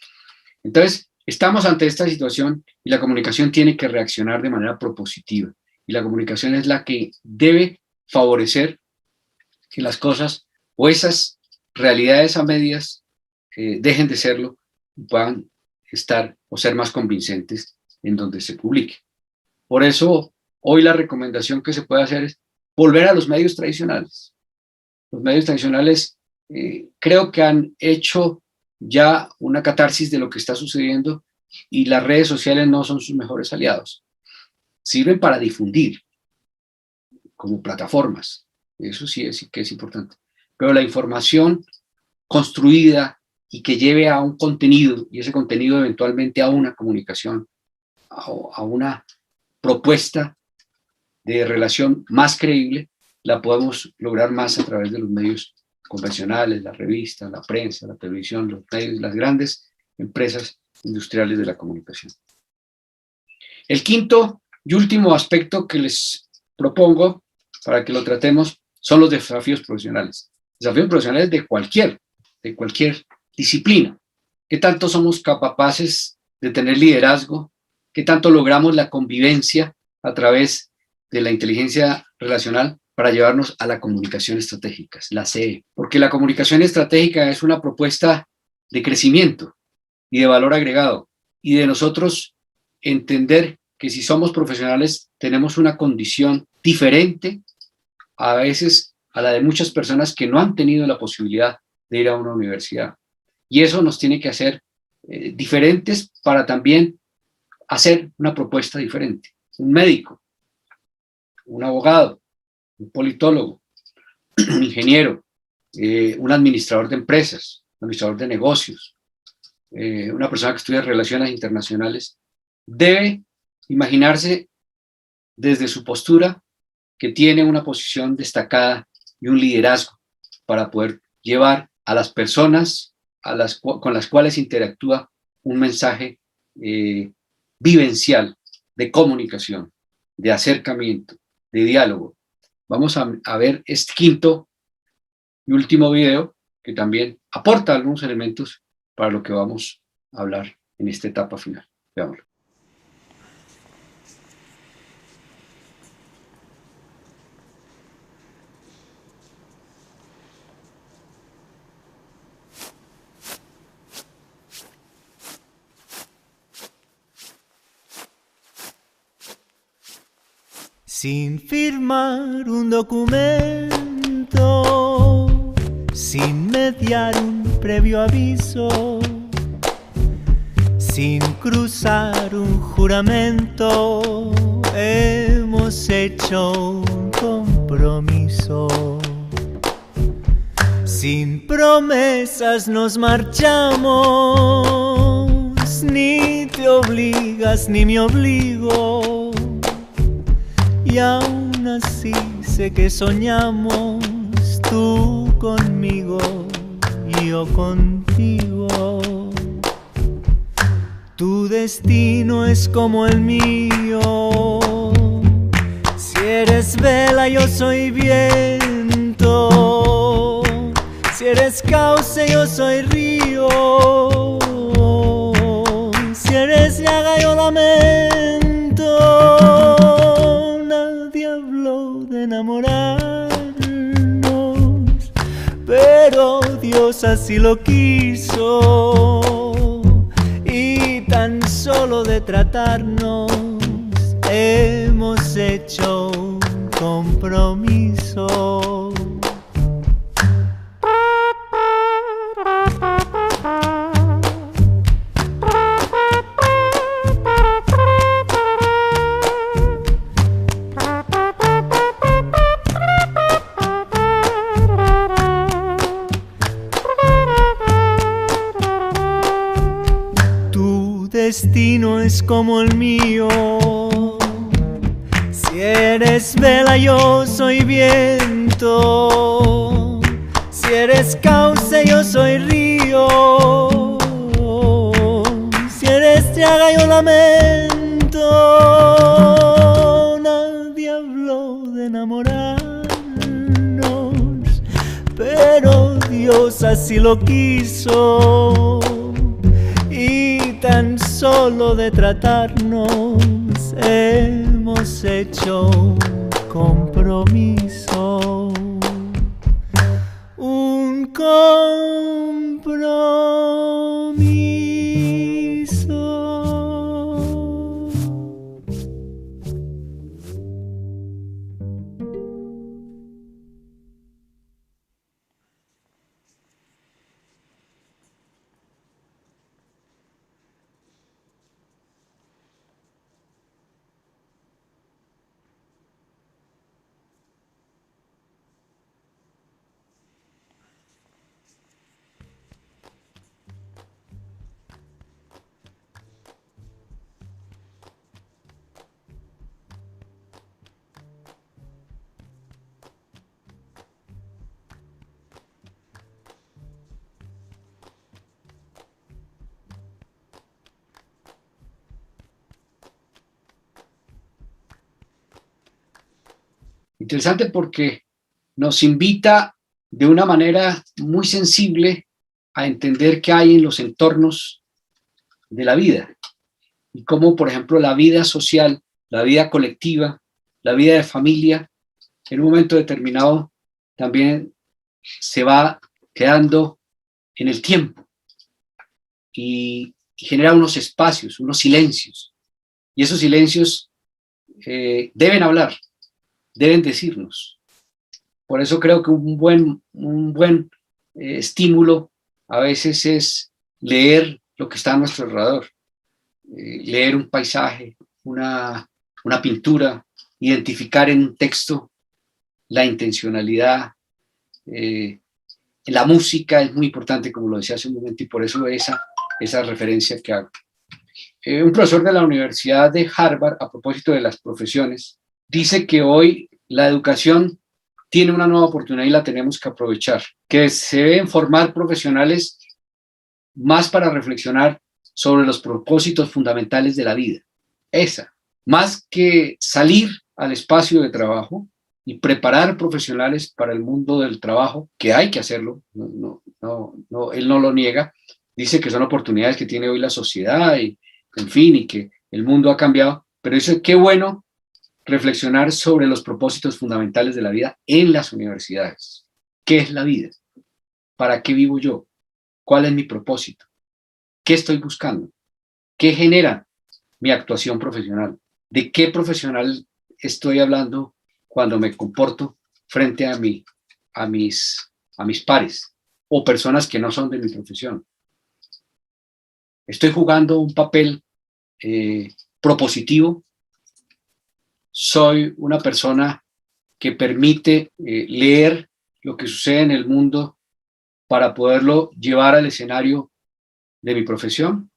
Entonces, estamos ante esta situación y la comunicación tiene que reaccionar de manera propositiva y la comunicación es la que debe favorecer que las cosas o esas realidades a medias dejen de serlo y puedan estar o ser más convincentes en donde se publique. Por eso, hoy la recomendación que se puede hacer es volver a los medios tradicionales. Los medios tradicionales creo que han hecho ya una catarsis de lo que está sucediendo y las redes sociales no son sus mejores aliados. Sirven para difundir como plataformas, eso sí que es importante. Pero la información construida, y que lleve a un contenido, y ese contenido eventualmente a una comunicación, a una propuesta de relación más creíble, la podemos lograr más a través de los medios convencionales, la revista, la prensa, la televisión, los medios, las grandes empresas industriales de la comunicación. El quinto y último aspecto que les propongo para que lo tratemos son los desafíos profesionales. Desafíos profesionales de cualquier disciplina. ¿Qué tanto somos capaces de tener liderazgo? ¿Qué tanto logramos la convivencia a través de la inteligencia relacional para llevarnos a la comunicación estratégica, la CE? Porque la comunicación estratégica es una propuesta de crecimiento y de valor agregado, y de nosotros entender que si somos profesionales tenemos una condición diferente a veces a la de muchas personas que no han tenido la posibilidad de ir a una universidad. Y eso nos tiene que hacer diferentes para también hacer una propuesta diferente. Un médico, un abogado, un politólogo, un ingeniero, un administrador de empresas, un administrador de negocios, una persona que estudia relaciones internacionales, debe imaginarse desde su postura que tiene una posición destacada y un liderazgo para poder llevar a las personas con las cuales interactúa un mensaje vivencial de comunicación, de acercamiento, de diálogo. Vamos a ver este quinto y último video que también aporta algunos elementos para lo que vamos a hablar en esta etapa final. Veámoslo. Sin firmar un documento, sin mediar un previo aviso, sin cruzar un juramento, hemos hecho un compromiso. Sin promesas nos marchamos, ni te obligas ni me obligo. Y aún así sé que soñamos, tú conmigo y yo contigo. Tu destino es como el mío. Si eres vela, yo soy viento. Si eres cauce, yo soy río. Si eres llaga, yo lamento. De enamorarnos, pero Dios así lo quiso, y tan solo de tratarnos hemos hecho un compromiso. Destino es como el mío. Si eres vela, yo soy viento. Si eres cauce, yo soy río. Si eres llaga, yo lamento. Nadie habló de enamorarnos, pero Dios así lo quiso. Y tan solo de tratarnos hemos hecho un compromiso. Un compromiso. Interesante porque nos invita de una manera muy sensible a entender qué hay en los entornos de la vida y cómo, por ejemplo, la vida social, la vida colectiva, la vida de familia, en un momento determinado también se va quedando en el tiempo y genera unos espacios, unos silencios. Y esos silencios deben hablar, deben decirnos. Por eso creo que un buen estímulo a veces es leer lo que está a nuestro alrededor, leer un paisaje, una pintura, identificar en un texto la intencionalidad. La música es muy importante, como lo decía hace un momento, y por eso esa referencia que hago. Un profesor de la Universidad de Harvard, a propósito de las profesiones, dice que hoy la educación tiene una nueva oportunidad y la tenemos que aprovechar, que se deben formar profesionales más para reflexionar sobre los propósitos fundamentales de la vida. Más que salir al espacio de trabajo y preparar profesionales para el mundo del trabajo, que hay que hacerlo, él no lo niega, dice que son oportunidades que tiene hoy la sociedad y, en fin, y que el mundo ha cambiado, pero dice qué bueno reflexionar sobre los propósitos fundamentales de la vida en las universidades. ¿Qué es la vida? ¿Para qué vivo yo? ¿Cuál es mi propósito? ¿Qué estoy buscando? ¿Qué genera mi actuación profesional? ¿De qué profesional estoy hablando cuando me comporto frente a mis pares o personas que no son de mi profesión? ¿Estoy jugando un papel propositivo? ¿Soy una persona que permite leer lo que sucede en el mundo para poderlo llevar al escenario de mi profesión?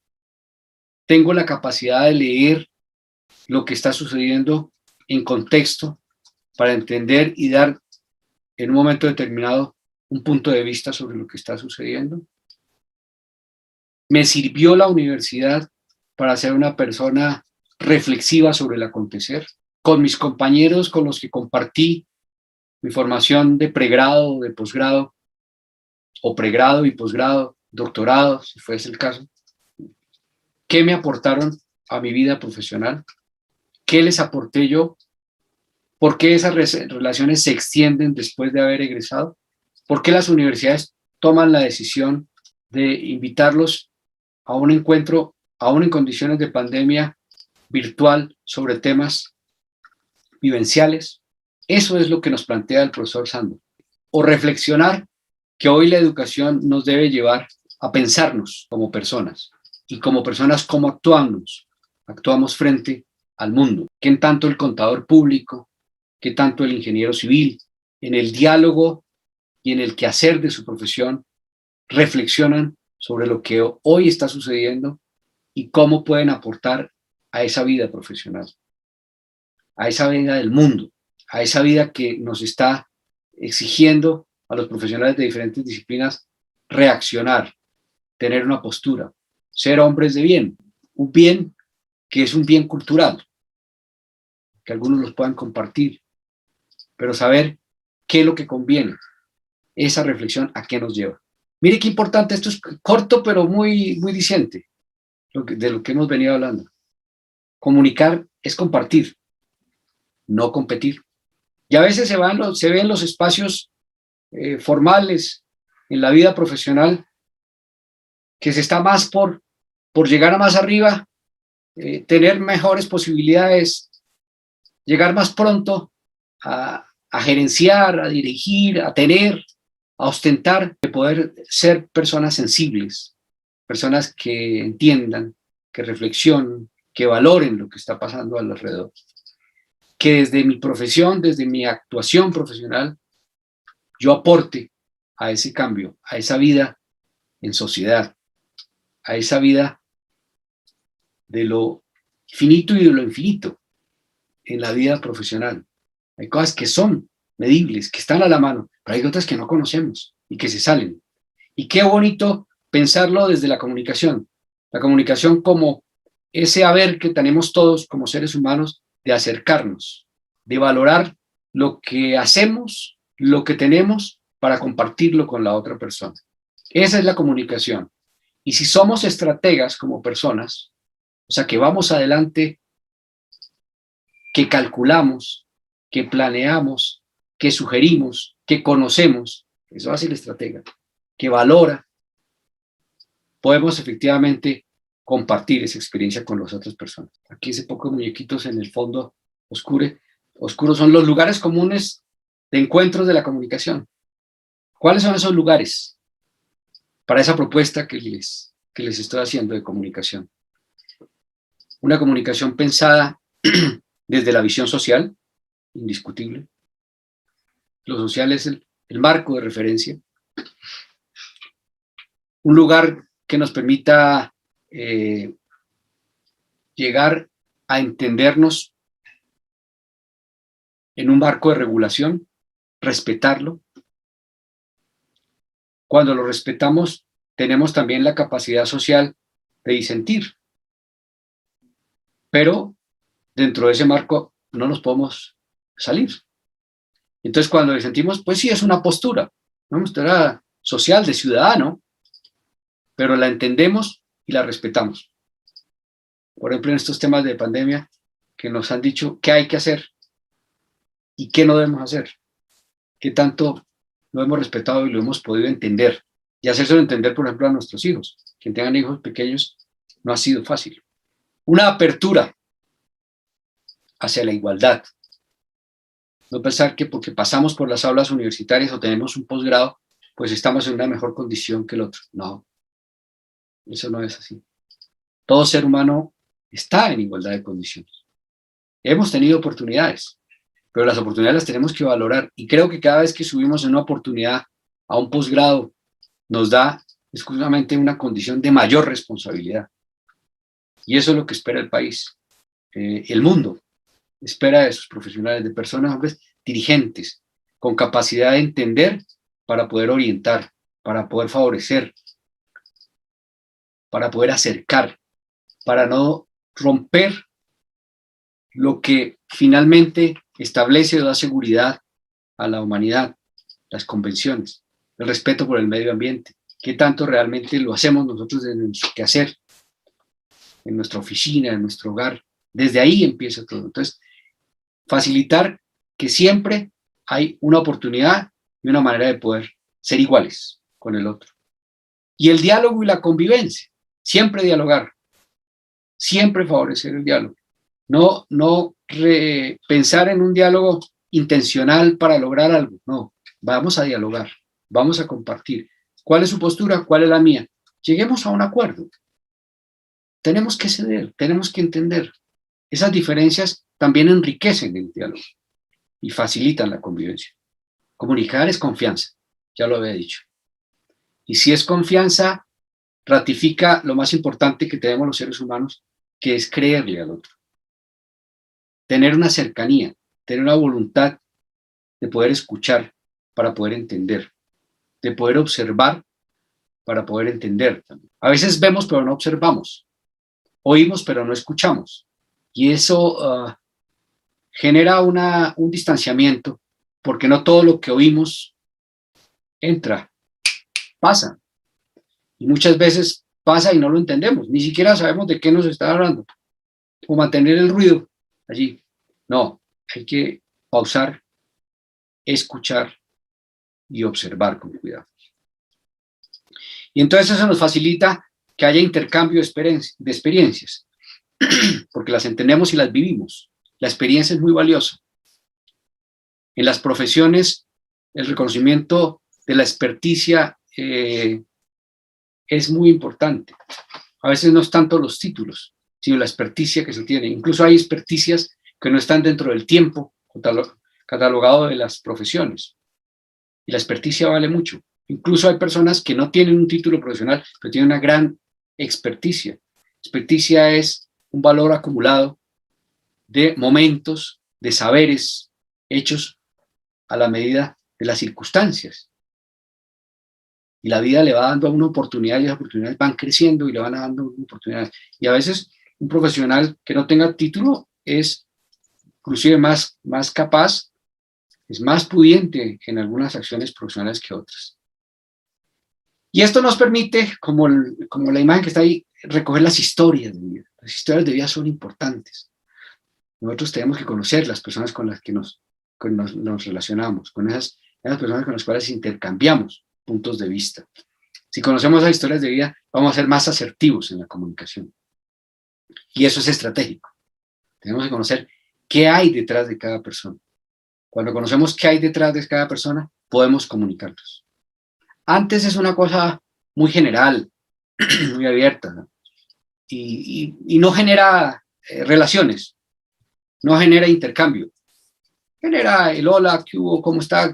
¿Tengo la capacidad de leer lo que está sucediendo en contexto para entender y dar en un momento determinado un punto de vista sobre lo que está sucediendo? ¿Me sirvió la universidad para ser una persona reflexiva sobre el acontecer? Con mis compañeros con los que compartí mi formación de pregrado, de posgrado, o pregrado y posgrado, doctorado, si fuese el caso, ¿qué me aportaron a mi vida profesional? ¿Qué les aporté yo? ¿Por qué esas relaciones se extienden después de haber egresado? ¿Por qué las universidades toman la decisión de invitarlos a un encuentro, aún en condiciones de pandemia virtual, sobre temas vivenciales? Eso es lo que nos plantea el profesor Sandor. O reflexionar que hoy la educación nos debe llevar a pensarnos como personas y como personas cómo actuamos frente al mundo. ¿Qué en tanto el contador público, qué tanto el ingeniero civil, en el diálogo y en el quehacer de su profesión, reflexionan sobre lo que hoy está sucediendo y cómo pueden aportar a esa vida profesional, a esa vida del mundo, a esa vida que nos está exigiendo a los profesionales de diferentes disciplinas reaccionar, tener una postura, ser hombres de bien, un bien que es un bien cultural, que algunos los puedan compartir, pero saber qué es lo que conviene, esa reflexión a qué nos lleva. Mire qué importante, esto es corto pero muy, muy diciente de lo que hemos venido hablando. Comunicar es compartir, no competir. Y a veces se ven los espacios formales en la vida profesional que se está más por llegar a más arriba, tener mejores posibilidades, llegar más pronto a gerenciar, a dirigir, a tener, a ostentar, de poder ser personas sensibles, personas que entiendan, que reflexionen, que valoren lo que está pasando alrededor. Que desde mi profesión, desde mi actuación profesional, yo aporte a ese cambio, a esa vida en sociedad, a esa vida de lo finito y de lo infinito en la vida profesional. Hay cosas que son medibles, que están a la mano, pero hay otras que no conocemos y que se salen. Y qué bonito pensarlo desde la comunicación como ese haber que tenemos todos como seres humanos de acercarnos, de valorar lo que hacemos, lo que tenemos para compartirlo con la otra persona. Esa es la comunicación. Y si somos estrategas como personas, o sea, que vamos adelante, que calculamos, que planeamos, que sugerimos, que conocemos, eso hace el estratega, que valora, podemos efectivamente compartir esa experiencia con las otras personas. Aquí ese poco de muñequitos en el fondo oscuro son los lugares comunes de encuentros de la comunicación. ¿Cuáles son esos lugares para esa propuesta que les estoy haciendo de comunicación? Una comunicación pensada desde la visión social, indiscutible. Lo social es el marco de referencia. Un lugar que nos permita llegar a entendernos en un marco de regulación, respetarlo. Cuando lo respetamos, tenemos también la capacidad social de disentir. Pero dentro de ese marco no nos podemos salir. Entonces, cuando disentimos, pues sí, es una postura social, de ciudadano, pero la entendemos y la respetamos. Por ejemplo, en estos temas de pandemia, que nos han dicho qué hay que hacer y qué no debemos hacer, qué tanto lo hemos respetado y lo hemos podido entender, y hacérselo entender, por ejemplo, a nuestros hijos. Quien tengan hijos pequeños, no ha sido fácil. Una apertura hacia la igualdad. No pensar que porque pasamos por las aulas universitarias o tenemos un posgrado, pues estamos en una mejor condición que el otro. No, eso no es así. Todo ser humano está en igualdad de condiciones. Hemos tenido oportunidades, pero las oportunidades las tenemos que valorar. Y creo que cada vez que subimos en una oportunidad a un posgrado, nos da exclusivamente una condición de mayor responsabilidad. Y eso es lo que espera el país, el mundo. Espera de sus profesionales, de personas, hombres, dirigentes, con capacidad de entender para poder orientar, para poder favorecer, para poder acercar, para no romper lo que finalmente establece o da seguridad a la humanidad, las convenciones, el respeto por el medio ambiente, qué tanto realmente lo hacemos nosotros en nuestro quehacer, en nuestra oficina, en nuestro hogar. Desde ahí empieza todo. Entonces, facilitar que siempre hay una oportunidad y una manera de poder ser iguales con el otro. Y el diálogo y la convivencia, siempre dialogar, siempre favorecer el diálogo. No pensar en un diálogo intencional para lograr algo, no, vamos a dialogar, vamos a compartir. ¿Cuál es su postura? ¿Cuál es la mía? Lleguemos a un acuerdo. Tenemos que ceder, tenemos que entender. Esas diferencias también enriquecen el diálogo y facilitan la convivencia. Comunicar es confianza, ya lo había dicho. Y si es confianza, ratifica lo más importante que tenemos los seres humanos, que es creerle al otro. Tener una cercanía, tener una voluntad de poder escuchar para poder entender, de poder observar para poder entender también. A veces vemos pero no observamos, oímos pero no escuchamos. Y eso genera un distanciamiento, porque no todo lo que oímos entra, pasa. Y muchas veces pasa y no lo entendemos, ni siquiera sabemos de qué nos está hablando. O mantener el ruido allí. No, hay que pausar, escuchar y observar con cuidado. Y entonces eso nos facilita que haya intercambio de experiencias, porque las entendemos y las vivimos. La experiencia es muy valiosa. En las profesiones, el reconocimiento de la experticia es muy importante. A veces no es tanto los títulos, sino la experticia que se tiene. Incluso hay experticias que no están dentro del tiempo catalogado de las profesiones. Y la experticia vale mucho. Incluso hay personas que no tienen un título profesional, pero tienen una gran experticia. Experticia es un valor acumulado de momentos, de saberes hechos a la medida de las circunstancias. Y la vida le va dando una oportunidad y las oportunidades van creciendo y le van dando oportunidades. Y a veces un profesional que no tenga título es inclusive más capaz es más pudiente en algunas acciones profesionales que otras. Y esto nos permite, como la imagen que está ahí, recoger las historias de vida. Las historias de vida son importantes. Nosotros tenemos que conocer las personas con las que nos relacionamos, con esas personas con las cuales intercambiamos puntos de vista. Si conocemos las historias de vida, vamos a ser más asertivos en la comunicación. Y eso es estratégico. Tenemos que conocer qué hay detrás de cada persona. Cuando conocemos qué hay detrás de cada persona, podemos comunicarnos. Antes es una cosa muy general, muy abierta, ¿no? Y no genera relaciones, no genera intercambio. Genera el hola, ¿qué hubo? ¿Cómo está?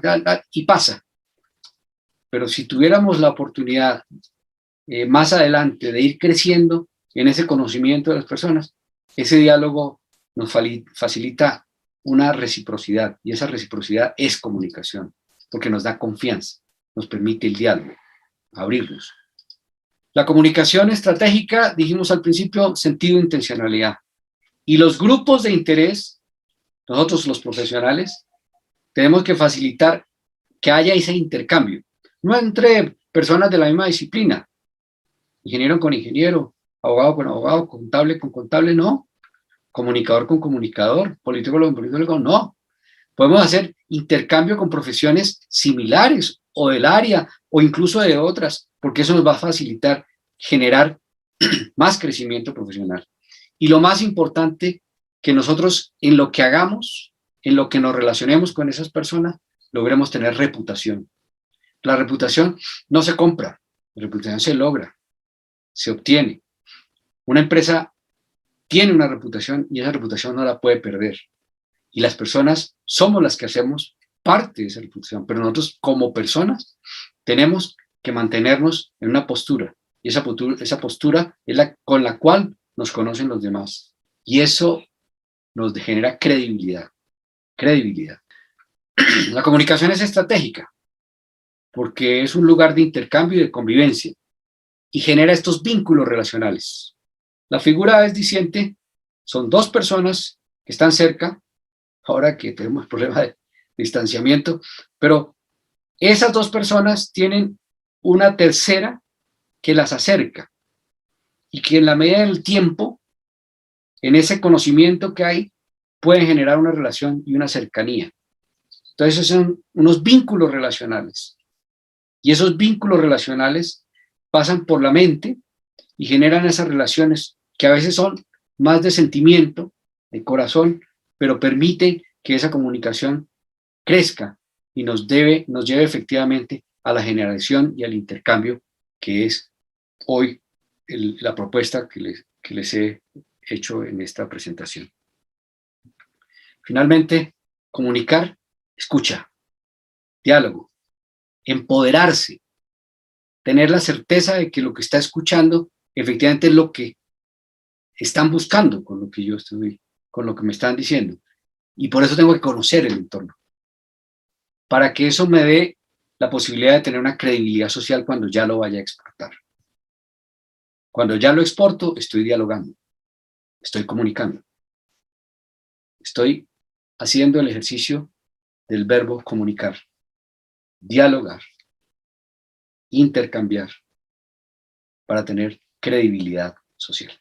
Y pasa. Pero si tuviéramos la oportunidad más adelante de ir creciendo en ese conocimiento de las personas, ese diálogo nos facilita una reciprocidad, y esa reciprocidad es comunicación, porque nos da confianza, nos permite el diálogo, abrirnos. La comunicación estratégica, dijimos al principio, sentido, intencionalidad. Y los grupos de interés, nosotros los profesionales, tenemos que facilitar que haya ese intercambio, no entre personas de la misma disciplina, ingeniero con ingeniero, abogado con abogado, contable con contable, no, comunicador con comunicador, politólogo con politólogo, no. Podemos hacer intercambio con profesiones similares o del área o incluso de otras, porque eso nos va a facilitar generar más crecimiento profesional. Y lo más importante, que nosotros en lo que hagamos, en lo que nos relacionemos con esas personas, logremos tener reputación. La reputación no se compra, la reputación se logra, se obtiene. Una empresa tiene una reputación y esa reputación no la puede perder. Y las personas somos las que hacemos parte de esa reputación, pero nosotros como personas tenemos que mantenernos en una postura. Y esa postura es la con la cual nos conocen los demás. Y eso nos genera credibilidad. Credibilidad. La comunicación es estratégica porque es un lugar de intercambio y de convivencia y genera estos vínculos relacionales. La figura es diciente, son dos personas que están cerca, ahora que tenemos problema de distanciamiento, pero esas dos personas tienen una tercera que las acerca y que en la medida del tiempo, en ese conocimiento que hay, pueden generar una relación y una cercanía. Entonces son unos vínculos relacionales y esos vínculos relacionales pasan por la mente y generan esas relaciones que a veces son más de sentimiento, de corazón, pero permiten que esa comunicación crezca y nos lleve efectivamente a la generación y al intercambio, que es hoy la propuesta que les he hecho en esta presentación. Finalmente, comunicar, escucha, diálogo, empoderarse, tener la certeza de que lo que está escuchando efectivamente es lo que están buscando con lo que yo estoy, con lo que me están diciendo. Y por eso tengo que conocer el entorno, para que eso me dé la posibilidad de tener una credibilidad social cuando ya lo vaya a exportar. Cuando ya lo exporto, estoy dialogando, estoy comunicando, estoy haciendo el ejercicio del verbo comunicar, dialogar, intercambiar, para tener credibilidad social.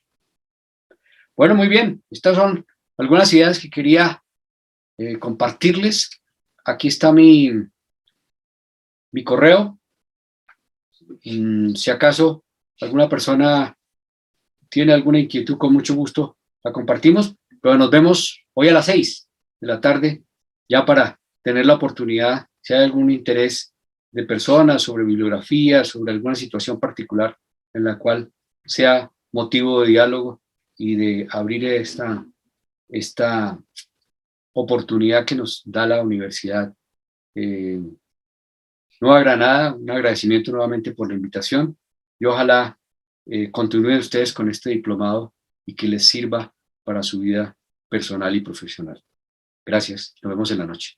Bueno, muy bien, estas son algunas ideas que quería compartirles. Aquí está mi correo. Si acaso alguna persona tiene alguna inquietud, con mucho gusto la compartimos, pero nos vemos hoy a las 6 de la tarde, ya para tener la oportunidad, si hay algún interés de personas sobre bibliografía, sobre alguna situación particular en la cual sea motivo de diálogo y de abrir esta oportunidad que nos da la Universidad Nueva Granada. Un agradecimiento nuevamente por la invitación y ojalá continúen ustedes con este diplomado y que les sirva para su vida personal y profesional. Gracias, nos vemos en la noche.